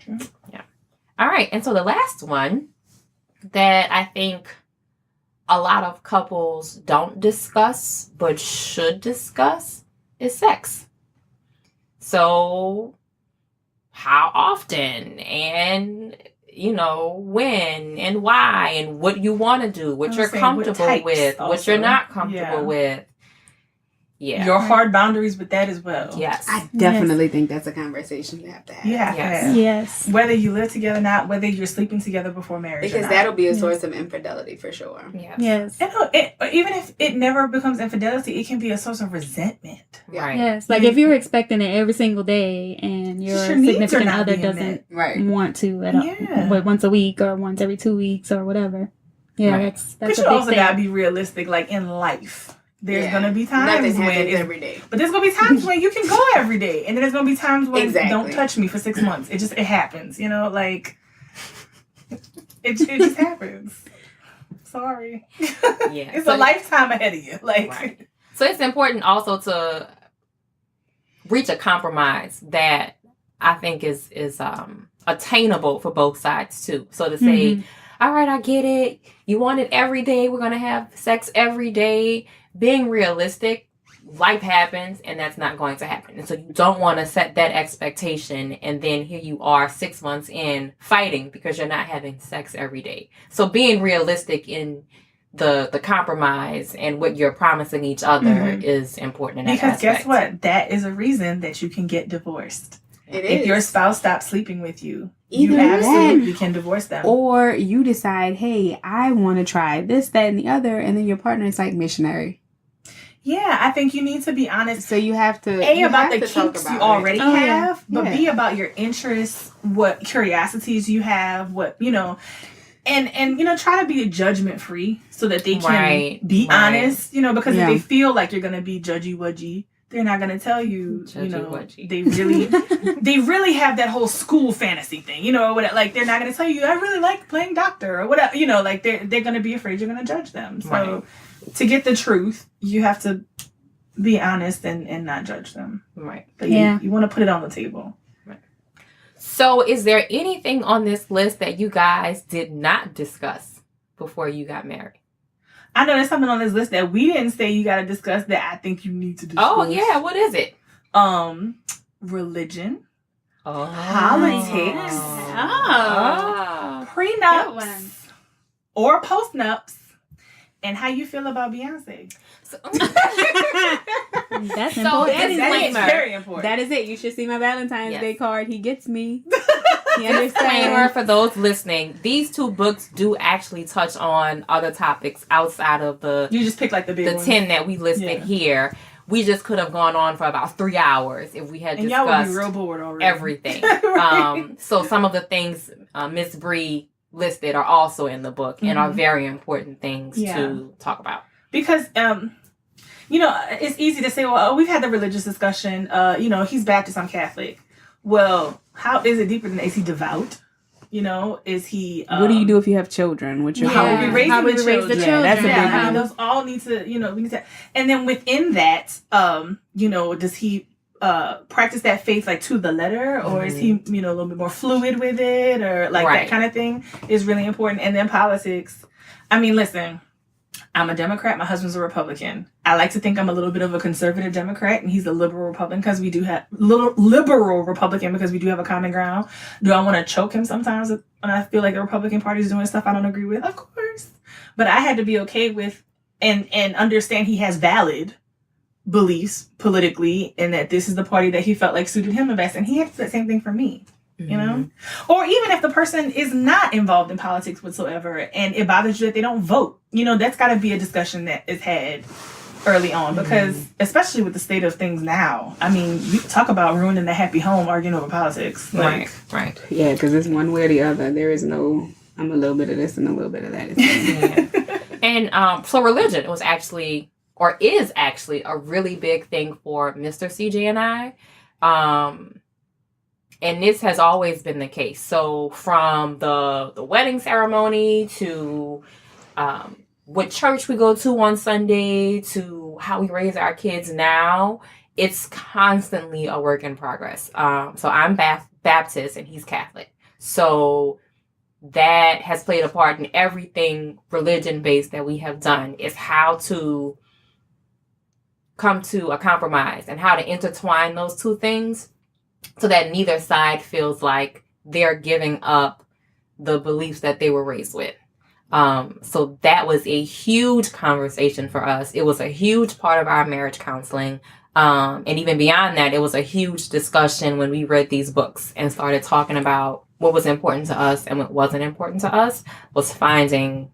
True. Yeah. All right. And so the last one that I think a lot of couples don't discuss but should discuss is sex. So how often, and you know, when and why, and what you want to do, what I you're was saying, what comfortable types with, what also. you're not comfortable Yeah. with. Yeah. Your hard boundaries with that as well. Yes. I definitely think that's a conversation you have to have. You have to Yes. have. Yes. Whether you live together or not, whether you're sleeping together before marriage. Because or not. that'll be a Yes. source of infidelity for sure. Yes. Yes. And even if it never becomes infidelity, it can be a source of resentment. Right. Yes. Like if you're expecting it every single day and your Your needs are significant not other being doesn't Right. want to at all, Yeah. but once a week or once every 2 weeks or whatever. Yeah, Right. that's But a you big also thing. gotta be realistic, like in life. There's Yeah. gonna be times Nothing when happens it's, every day. but there's gonna be times when you can go every day, and then there's gonna be times when Exactly. don't touch me for 6 months. It happens, like it just happens. Sorry. Yeah. It's So- a lifetime ahead of you. Right. So it's important also to reach a compromise that I think is attainable for both sides too. So to say, all right, I get it. You want it every day. We're going to have sex every day. Being realistic, life happens and that's not going to happen. And so you don't want to set that expectation. And then here you are 6 months in fighting because you're not having sex every day. So being realistic in the compromise and what you're promising each other is important in that Because aspect. guess what? That is a reason that you can get divorced. If your spouse stops sleeping with you, you Either absolutely that, can divorce them. or you decide, hey, I want to try this, that, and the other, and then your partner is like missionary. Yeah, I think you need to be honest. So you have to About the kinks you already Oh, yeah. have, but Yeah. be about your interests, what curiosities you have, what and try to be judgment free so that they can be honest. Because Yeah. if they feel like you're gonna be judgy wudgy, they're not gonna tell you. Judgy-wudgy. They really have that whole school fantasy thing. Or whatever. Like they're not gonna tell you, I really like playing doctor or whatever. Like they're gonna be afraid you're gonna judge them. So Right. to get the truth, you have to be honest and not judge them. Right. But Yeah. you want to put it on the table. So is there anything on this list that you guys did not discuss before you got married? I know there's something on this list that we didn't say you got to discuss that I think you need to discuss. Oh yeah, what is it? Religion, Oh. politics, Oh. Good prenups, one. or postnups, and how you feel about Beyonce. So, That's So important. that is disclaimer. very important. That is it. You should see my Valentine's Yes. Day card. He gets me. He disclaimer understands. for those listening: these two books do actually touch on other topics outside of the you just pick like the big ones. 10 that we listed Yeah. here. We just could have gone on for about 3 hours if we had and y'all would be discussed real bored already. everything. Right. So some of the things Miss Bree listed are also in the book and are very important things Yeah. to talk about. Because it's easy to say, well, we've had the religious discussion. He's Baptist, I'm Catholic. Well, how is it deeper than that? Is he devout? Is he? What do you do if you have children? With your How Yeah. are we raising How the we raise the children? children. That's a big Yeah, one. those all need to, we need to. And then within that, does he practice that faith like to the letter, or is he, a little bit more fluid with it, or like Right. that kind of thing is really important. And then politics. I mean, listen. I'm a Democrat. My husband's a Republican. I like to think I'm a little bit of a conservative Democrat, and he's a liberal Republican because we do have liberal Republican because we do have a common ground. Do I want to choke him sometimes when I feel like the Republican Party is doing stuff I don't agree with? Of course, but I had to be okay with and understand he has valid beliefs politically, and that this is the party that he felt like suited him the best, and he had to do the same thing for me. Or even if the person is not involved in politics whatsoever and it bothers you that they don't vote, that's got to be a discussion that is had early on, because especially with the state of things now, I mean, you talk about ruining the happy home arguing over politics. Right. Yeah, because it's one way or the other. There is no, I'm a little bit of this and a little bit of that. It's And so religion was actually, or is actually, a really big thing for Mr. CJ and I. And this has always been the case. So from the wedding ceremony to what church we go to on Sunday to how we raise our kids now, it's constantly a work in progress. So I'm Baptist and he's Catholic. So that has played a part in everything religion-based that we have done, is how to come to a compromise and how to intertwine those two things so that neither side feels like they're giving up the beliefs that they were raised with. So that was a huge conversation for us. It was a huge part of our marriage counseling. And even beyond that, it was a huge discussion when we read these books and started talking about what was important to us and what wasn't important to us, was finding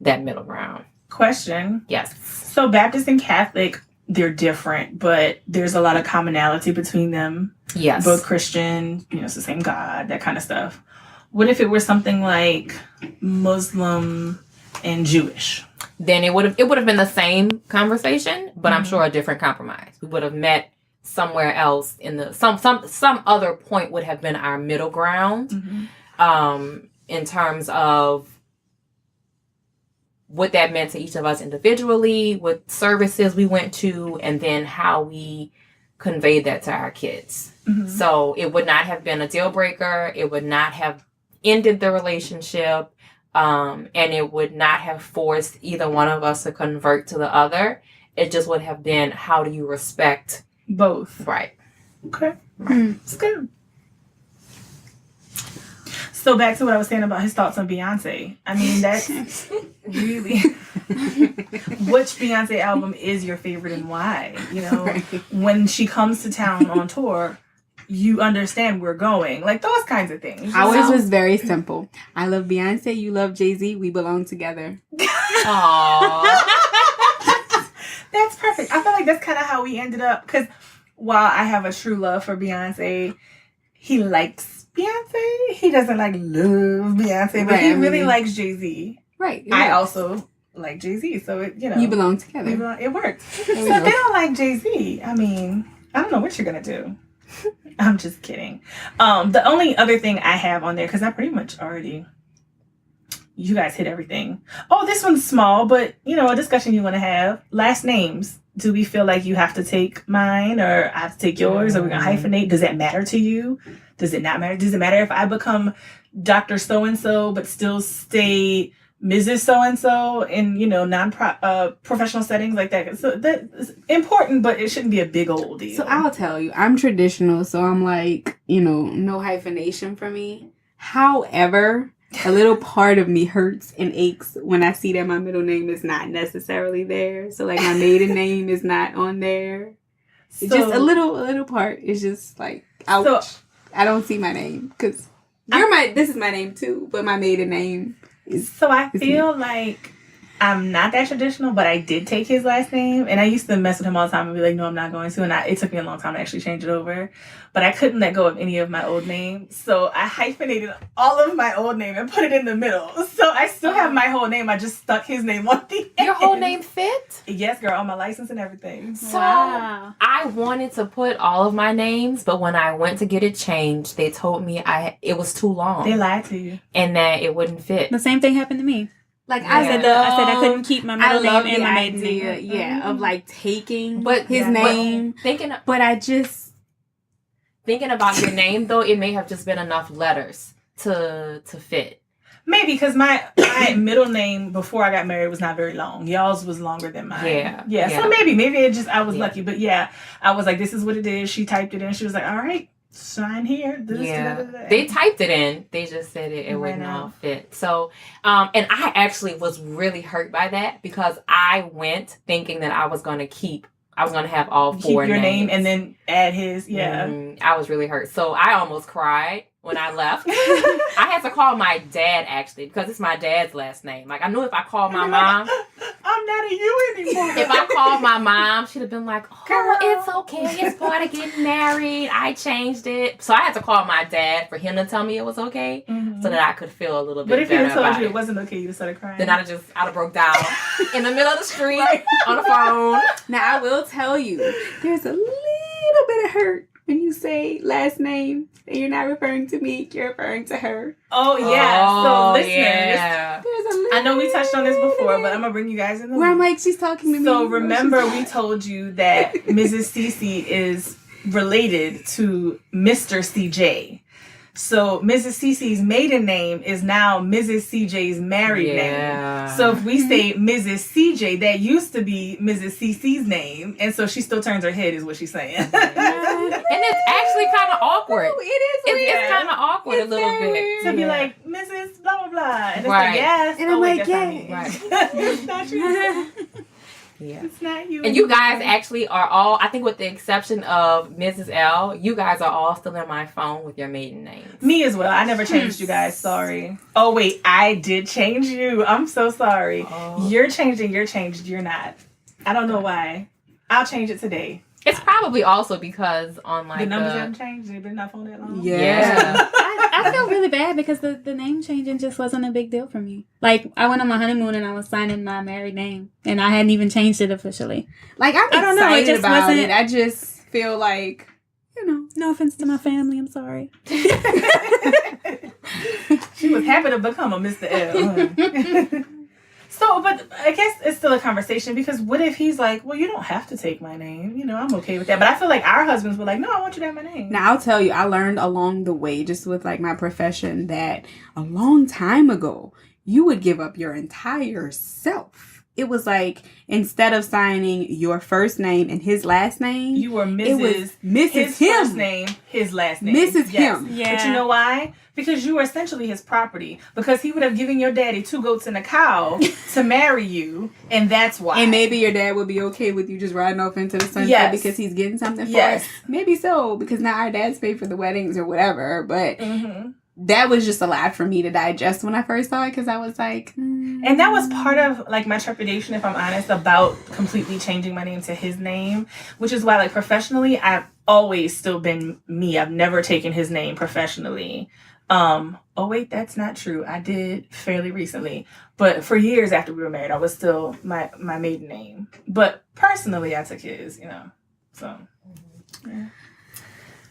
that middle ground. Question. Yes. So Baptist and Catholic, they're different, but there's a lot of commonality between them. Yes. Both Christian, it's the same God, that kind of stuff. What if it were something like Muslim and Jewish. Then it would have been the same conversation, but I'm sure a different compromise. We would have met somewhere else in the some other point would have been our middle ground in terms of what that meant to each of us individually, what services we went to, and then how we conveyed that to our kids. So it would not have been a deal breaker. It would not have ended the relationship. And it would not have forced either one of us to convert to the other. It just would have been, how do you respect both? Right. Okay. It's good. So back to what I was saying about his thoughts on Beyonce. I mean, that's really... Which Beyonce album is your favorite and why? You know, when she comes to town on tour, you understand we're going. Like, those kinds of things. Ours was very simple. I love Beyonce, you love Jay-Z, we belong together. Aww. That's perfect. I feel like that's kind of how we ended up. Because while I have a true love for Beyonce, he likes Beyonce. He doesn't like love Beyonce, but he really likes Jay-Z. Right. I also like Jay-Z, so it, you know. You belong together. It works. So if they don't like Jay-Z, I mean, I don't know what you're going to do. I'm just kidding. The only other thing I have on there, because I pretty much already, you guys hit everything. Oh, this one's small, but, you know, a discussion you want to have. Last names. Do we feel like you have to take mine or I have to take yours? Are we going to hyphenate? Does that matter to you? Does it not matter? Does it matter if I become Dr. So-and-so but still stay Mrs. So-and-so in, you know, professional settings like that? So that's important, but it shouldn't be a big old deal. So I'll tell you, I'm traditional, so I'm like, you know, no hyphenation for me. However, a little part of me hurts and aches when I see that my middle name is not necessarily there. So like my maiden name is not on there. So, just a little part is just like, ouch. So, I don't see my name because this is my name too, but my maiden name is. So I feel like I'm not that traditional, but I did take his last name, and I used to mess with him all the time and be like, no, I'm not going to. And it took me a long time to actually change it over, but I couldn't let go of any of my old names. So I hyphenated all of my old name and put it in the middle. So I still have my whole name. I just stuck his name on the end. Your whole name fit? Yes, girl, on my license and everything. So I wanted to put all of my names, but when I went to get it changed, they told me it was too long. They lied to you. And that it wouldn't fit. The same thing happened to me. Like I said I couldn't keep my middle name and my maiden name. Yeah, of like taking but his name. But thinking about your name though, it may have just been enough letters to fit. Maybe because my middle name before I got married was not very long. Y'all's was longer than mine. Yeah. So maybe it just I was lucky. But yeah, I was like, this is what it is. She typed it in. She was like, all right. Sign here. They typed it in. They just said it wouldn't all fit. So, and I actually was really hurt by that because I went thinking that I was going to have all four keep your names. name and then add his. Yeah. I was really hurt. So I almost cried when I left. I had to call my dad actually because it's my dad's last name. Like I knew if I called my mom, I'm not a you anymore. If I called my mom, she'd have been like, "Oh, girl, it's okay. It's part of getting married. I changed it." So I had to call my dad for him to tell me it was okay, so that I could feel a little bit better. But if he had told you it it wasn't okay, you'd have started crying. Then I'd have broke down in the middle of the street on the phone. Now I will tell you, there's a little bit of hurt when you say last name and you're not referring to me, you're referring to her. Oh, yeah. So, listeners, yeah. I know we touched on this before, but I'm going to bring you guys in the where loop. I'm like, she's talking to me. So, remember we told you that Mrs. Cece is related to Mr. CJ. So, Mrs. Cece's maiden name is now Mrs. CJ's married name. So, if we say Mrs. CJ, that used to be Mrs. Cece's name. And so, she still turns her head, is what she's saying. And it's actually kind of awkward. It is weird. It's kind of awkward a little bit. Weird. To be like, Mrs. blah, blah, blah. And it's Right. like, yes. And I'm like, yes. Right. It's not you. Yeah. It's not you. And you guys actually are all, I think with the exception of Mrs. L, you guys are all still in my phone with your maiden names. Me as well. I never changed you guys. Sorry. Oh, wait. I did change you. I'm so sorry. Oh. You're changing. You're changed. You're not. I don't know why. I'll change it today. It's probably also because on like The numbers haven't changed. They've been enough on that long. Yeah. I I feel really bad because the name changing just wasn't a big deal for me. Like, I went on my honeymoon and I was signing my married name, and I hadn't even changed it officially. Like, I'm I don't know, it excited just about wasn't- it. I just feel like, No offense to my family, I'm sorry. She was happy to become a Mr. L. So, but I guess it's still a conversation because what if he's like, well, you don't have to take my name. You know, I'm okay with that. But I feel like our husbands were like, no, I want you to have my name. now I'll tell you, I learned along the way, just with like my profession, that a long time ago, you would give up your entire self. It was like, instead of signing your first name and his last name, You were it was Mrs. Mrs. His Him. first name, his last name. Mrs. Yes. Him. Yeah. But you know why? Because you were essentially his property. Because he would have given your daddy 2 goats and a cow to marry you, and that's why. And maybe your dad would be okay with you just riding off into the sunset Yes. because he's getting something for Yes. us. Maybe so, because now our dads pay for the weddings or whatever. But Mhm. that was just a lot for me to digest when I first saw it, because I was like, And that was part of like my trepidation, if I'm honest, about completely changing my name to his name, which is why like professionally, I've always still been me. I've never taken his name professionally. Oh wait, that's not true. I did fairly recently, but for years after we were married, I was still my maiden name. But personally, I took his, so.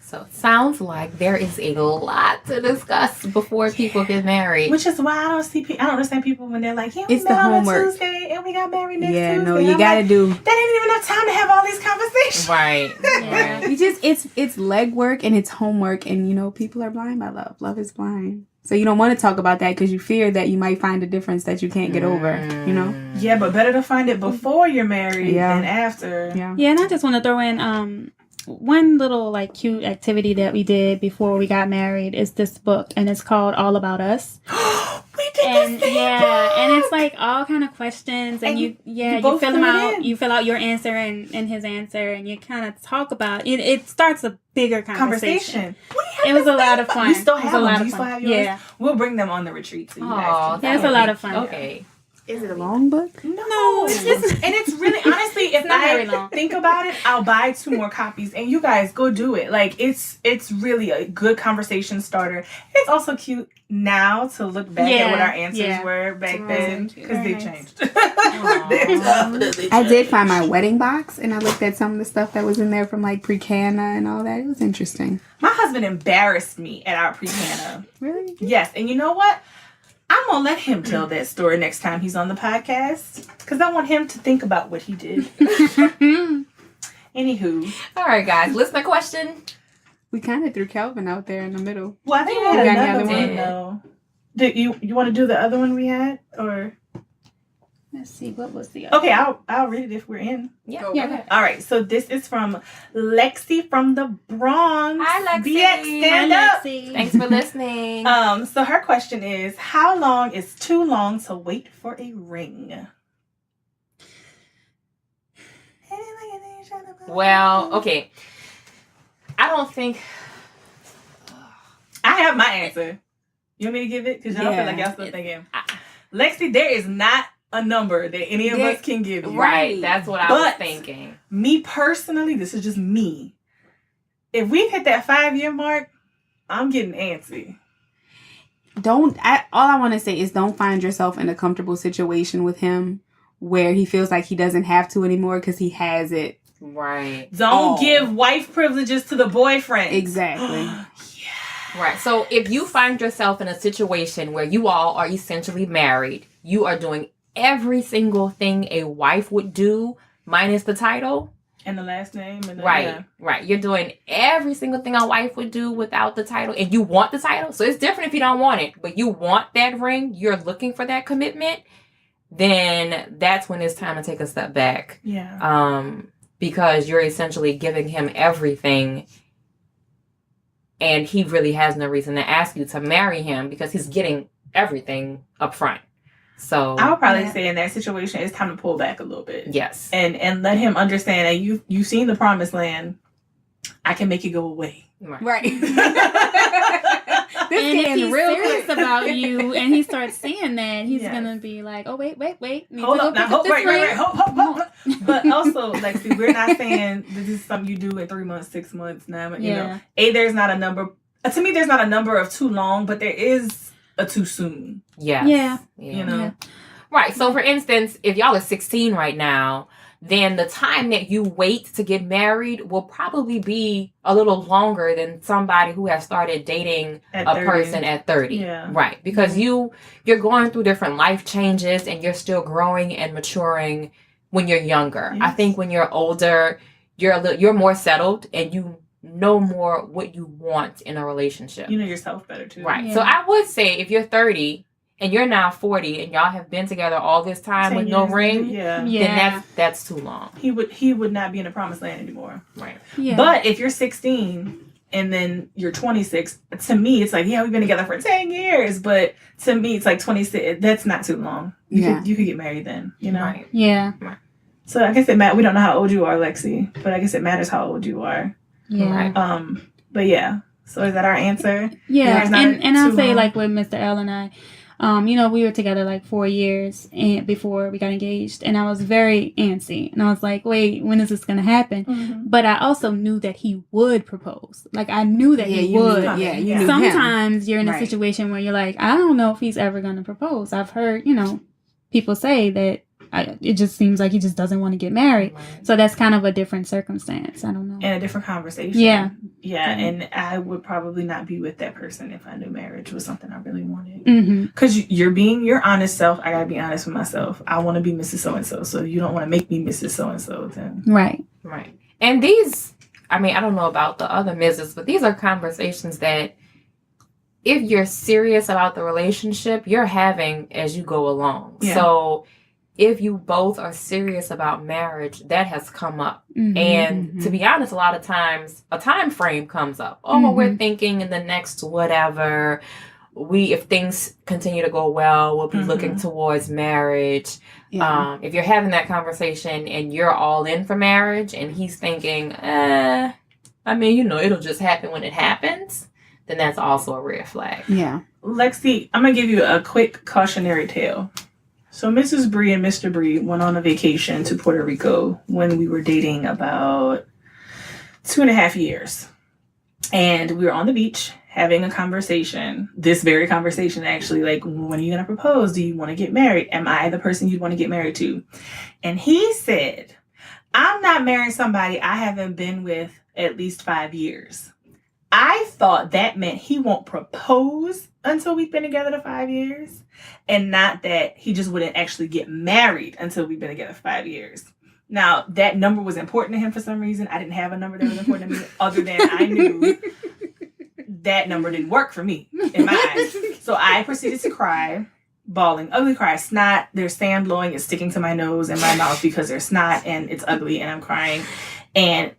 So it sounds like there is a lot to discuss before people get married. Which is why I don't understand people when they're like, yeah, we It's the met on a homework. Tuesday and we got married next yeah, Tuesday. no, And you I'm gotta like, do. that ain't even enough time to have all these conversations. Right. Yeah. You just it's legwork and it's homework, and people are blind by love. Love is blind. So you don't want to talk about that because you fear that you might find a difference that you can't get over. Yeah, but better to find it before you're married Yeah. than after. Yeah. Yeah, and I just want to throw in one little like cute activity that we did before we got married is this book, and it's called All About Us. We did And this thing. and it's like all kind of questions, and And you you both fill them fill it out. in. You fill out your answer and his answer, and you kind of talk about it. It starts a bigger conversation. conversation. It was a lot of fun. You still It was have a lot them. of You still fun. have yours? Yeah. We'll bring them on the retreat so you Aw, guys can. Yeah, it's a lot of fun. Okay. Is it a long book? No, it's just, and it's really honestly, if not very I long. think about it, I'll buy 2 more copies, and you guys go do it. Like it's really a good conversation starter. It's also cute now to look back at what our answers were back then because Very they nice. changed. They definitely I did changed. find my wedding box, and I looked at some of the stuff that was in there from like pre-Cana and all that. It was interesting. My husband embarrassed me at our pre-Cana. Really? Yes, and you know what? I'm gonna let him tell that story next time he's on the podcast because I want him to think about what he did. Anywho, All right, guys. Listener question. We kind of threw Calvin out there in the middle. well, I think Yeah, we had we got another the other one one. though. Did you want to do the other one we had, or Let's see, what was the other? okay? I'll read it if we're in. Yeah. Yeah. All right, so this is from Lexi from the Bronx. Hi, Lexi. BX, stand up. Thanks for listening. So her question is, how long is too long to wait for a ring? Well, okay. I don't think. I have my answer. You want me to give it? Because y'all feel like y'all still thinking. Lexi, there is not a number that any of us can give you. Right. That's what I was But- thinking. Me personally, this is just me. If we've hit that 5-year mark, I'm getting antsy. All I want to say is don't find yourself in a comfortable situation with him where he feels like he doesn't have to anymore because he has it. Right. Don't Oh. give wife privileges to the boyfriend. Exactly. Right. So if you find yourself in a situation where you all are essentially married, you are doing every single thing a wife would do minus the title. And the last name. And the, Right. yeah. Right. You're doing every single thing a wife would do without the title, and you want the title. So it's different if you don't want it, but you want that ring, you're looking for that commitment, then that's when it's time to take a step back. Yeah. Because you're essentially giving him everything, and he really has no reason to ask you to marry him because he's getting everything up front. So I would probably say in that situation, it's time to pull back a little bit. yes. And let him understand that you've seen the promised land. I can make it go away. Right. Right. This And if getting he's real serious quick. about you and he starts seeing that, he's Yes. gonna be like, "Oh wait, need Hold to up go now. pick up this Right. ring." Hold. But also, Lexi, we're not saying this is something you do in 3 months, 6 months. Now, you know, Yeah. there's not a number. to me, there's not a number of too long, but there is a too soon. Yes. Yeah. You know. Yeah. Right. So, for instance, if y'all are 16 right now, then the time that you wait to get married will probably be a little longer than somebody who has started dating At a 30. person at 30. Yeah. Right. Because you're going through different life changes and you're still growing and maturing when you're younger. I Yes. think when you're older, you're more settled and you know more what you want in a relationship. You know yourself better too. Right. Yeah. So I would say if you're 30 and you're now 40 and y'all have been together all this time 10 with no years, ring, Yeah. Yeah. then that's too long. He would not be in the promised land anymore. Right. Yeah. But if you're 16 and then you're 26, to me it's like, yeah, we've been together for 10 years, but to me it's like 26. That's not too long. You could get married then, you know. Right. Yeah. So I guess we don't know how old you are, Lexi, but I guess it matters how old you are. Yeah. Right. But yeah. So is that our answer? Yeah, There's not and I'll too say long. like with Mr. L and I, we were together like 4 years and before we got engaged, and I was very antsy, and I was like, wait, when is this gonna happen? Mm-hmm. But I also knew that he would propose. Like I knew that he would. you knew Sometimes you're in a Right. situation where you're like, I don't know if he's ever gonna propose. I've heard, people say that it just seems like he just doesn't want to get married. So that's kind of a different circumstance. I don't know. And a different conversation. Yeah. Yeah, and I would probably not be with that person if I knew marriage was something I really wanted. Mm-hmm. Because you're being your honest self. I gotta be honest with myself. I want to be Mrs. So-and-so. So you don't want to make me Mrs. So-and-so then. Right. Right. And these, I don't know about the other Mrs., but these are conversations that if you're serious about the relationship, you're having as you go along. Yeah. So if you both are serious about marriage, that has come up. Mhm. And to be honest, a lot of times a time frame comes up. Oh, we're thinking in the next whatever. If things continue to go well, we'll be looking towards marriage. Yeah. If you're having that conversation and you're all in for marriage and he's thinking, it'll just happen when it happens, then that's also a red flag. Yeah. Lexi, I'm gonna give you a quick cautionary tale. So Mrs. Bree and Mr. Bree went on a vacation to Puerto Rico when we were dating about 2.5 years. And we were on the beach having a conversation, this very conversation actually, like, when are you going to propose? Do you want to get married? Am I the person you'd want to get married to? And he said, I'm not marrying somebody I haven't been with at least 5 years. I thought that meant he won't propose until we've been together for 5 years, and not that he just wouldn't actually get married until we've been together for 5 years. Now, that number was important to him for some reason. I didn't have a number that was important to me, other than I knew that number didn't work for me in my eyes. So I proceeded to cry, bawling, ugly cry, snot. There's sand blowing. It's sticking to my nose and my mouth because there's snot and it's ugly and I'm crying. And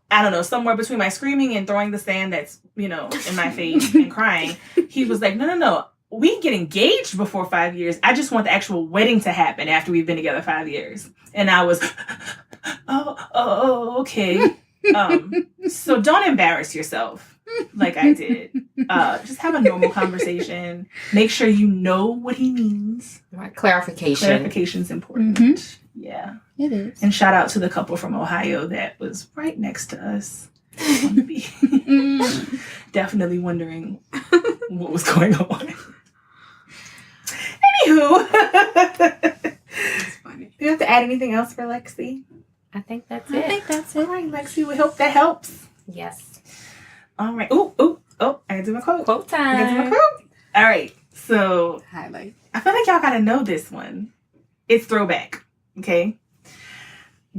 I don't know, somewhere between my screaming and throwing the sand that's, in my face and crying, he was like, no. We can get engaged before 5 years. I just want the actual wedding to happen after we've been together 5 years. And I was, okay. So don't embarrass yourself like I did. Just have a normal conversation. Make sure you know what he means. Right. Clarification. Clarification's important. Yeah. It is. And shout out to the couple from Ohio that was right next to us on the beach. Definitely wondering what was going on. Anywho. That's funny. Do you have to add anything else for Lexi? I think that's I it. think that's All it. right, Lexi, we hope that helps. Yes. All right. Oh, I gotta do my quote. Quote I gotta do my time. quote. All right. So Highlight. I feel like y'all gotta know this one. It's throwback. Okay.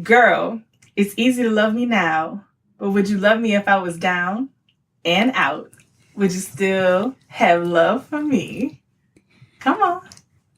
Girl, it's easy to love me now, but would you love me if I was down and out? Would you still have love for me? Come on.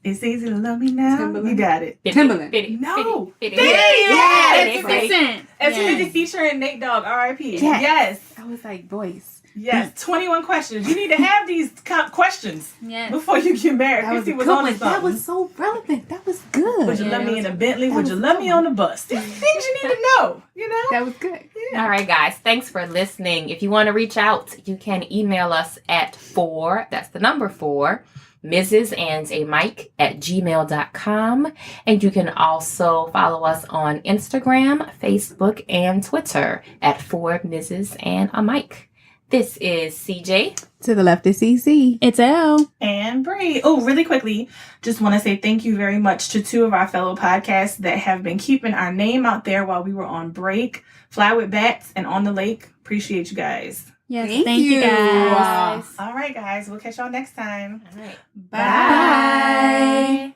It's easy to love me now. Timberland. You got it. Timberland. No. Fitty. Yes. It's 50 Cent. That's Yes. 50 featuring Nate Dogg, R.I.P. Yes. Yes. I was like, boys. Yes. 21 questions. You need to have these questions Yes. before you get married. That was 50 a was good on one. to That something. was so relevant. That was good. Would you love me in a Bentley? that Would you was love good me one. on the bus? These things you need to know, That was good. All right, guys. Thanks for listening. If you want to reach out, you can email us at 4, that's the number 4, Mrs. and a Mike at gmail.com. And you can also follow us on Instagram, Facebook, and Twitter at 4 Mrs. and a Mike. This is CJ. To the left is CC. It's L. And Bree. Oh, really quickly, just want to say thank you very much to two of our fellow podcasts that have been keeping our name out there while we were on break. Fly with Bats and On the Lake. Appreciate you guys. Yes, Thank thank you you. guys. All right, guys. We'll catch y'all next time. All right. Bye. Bye.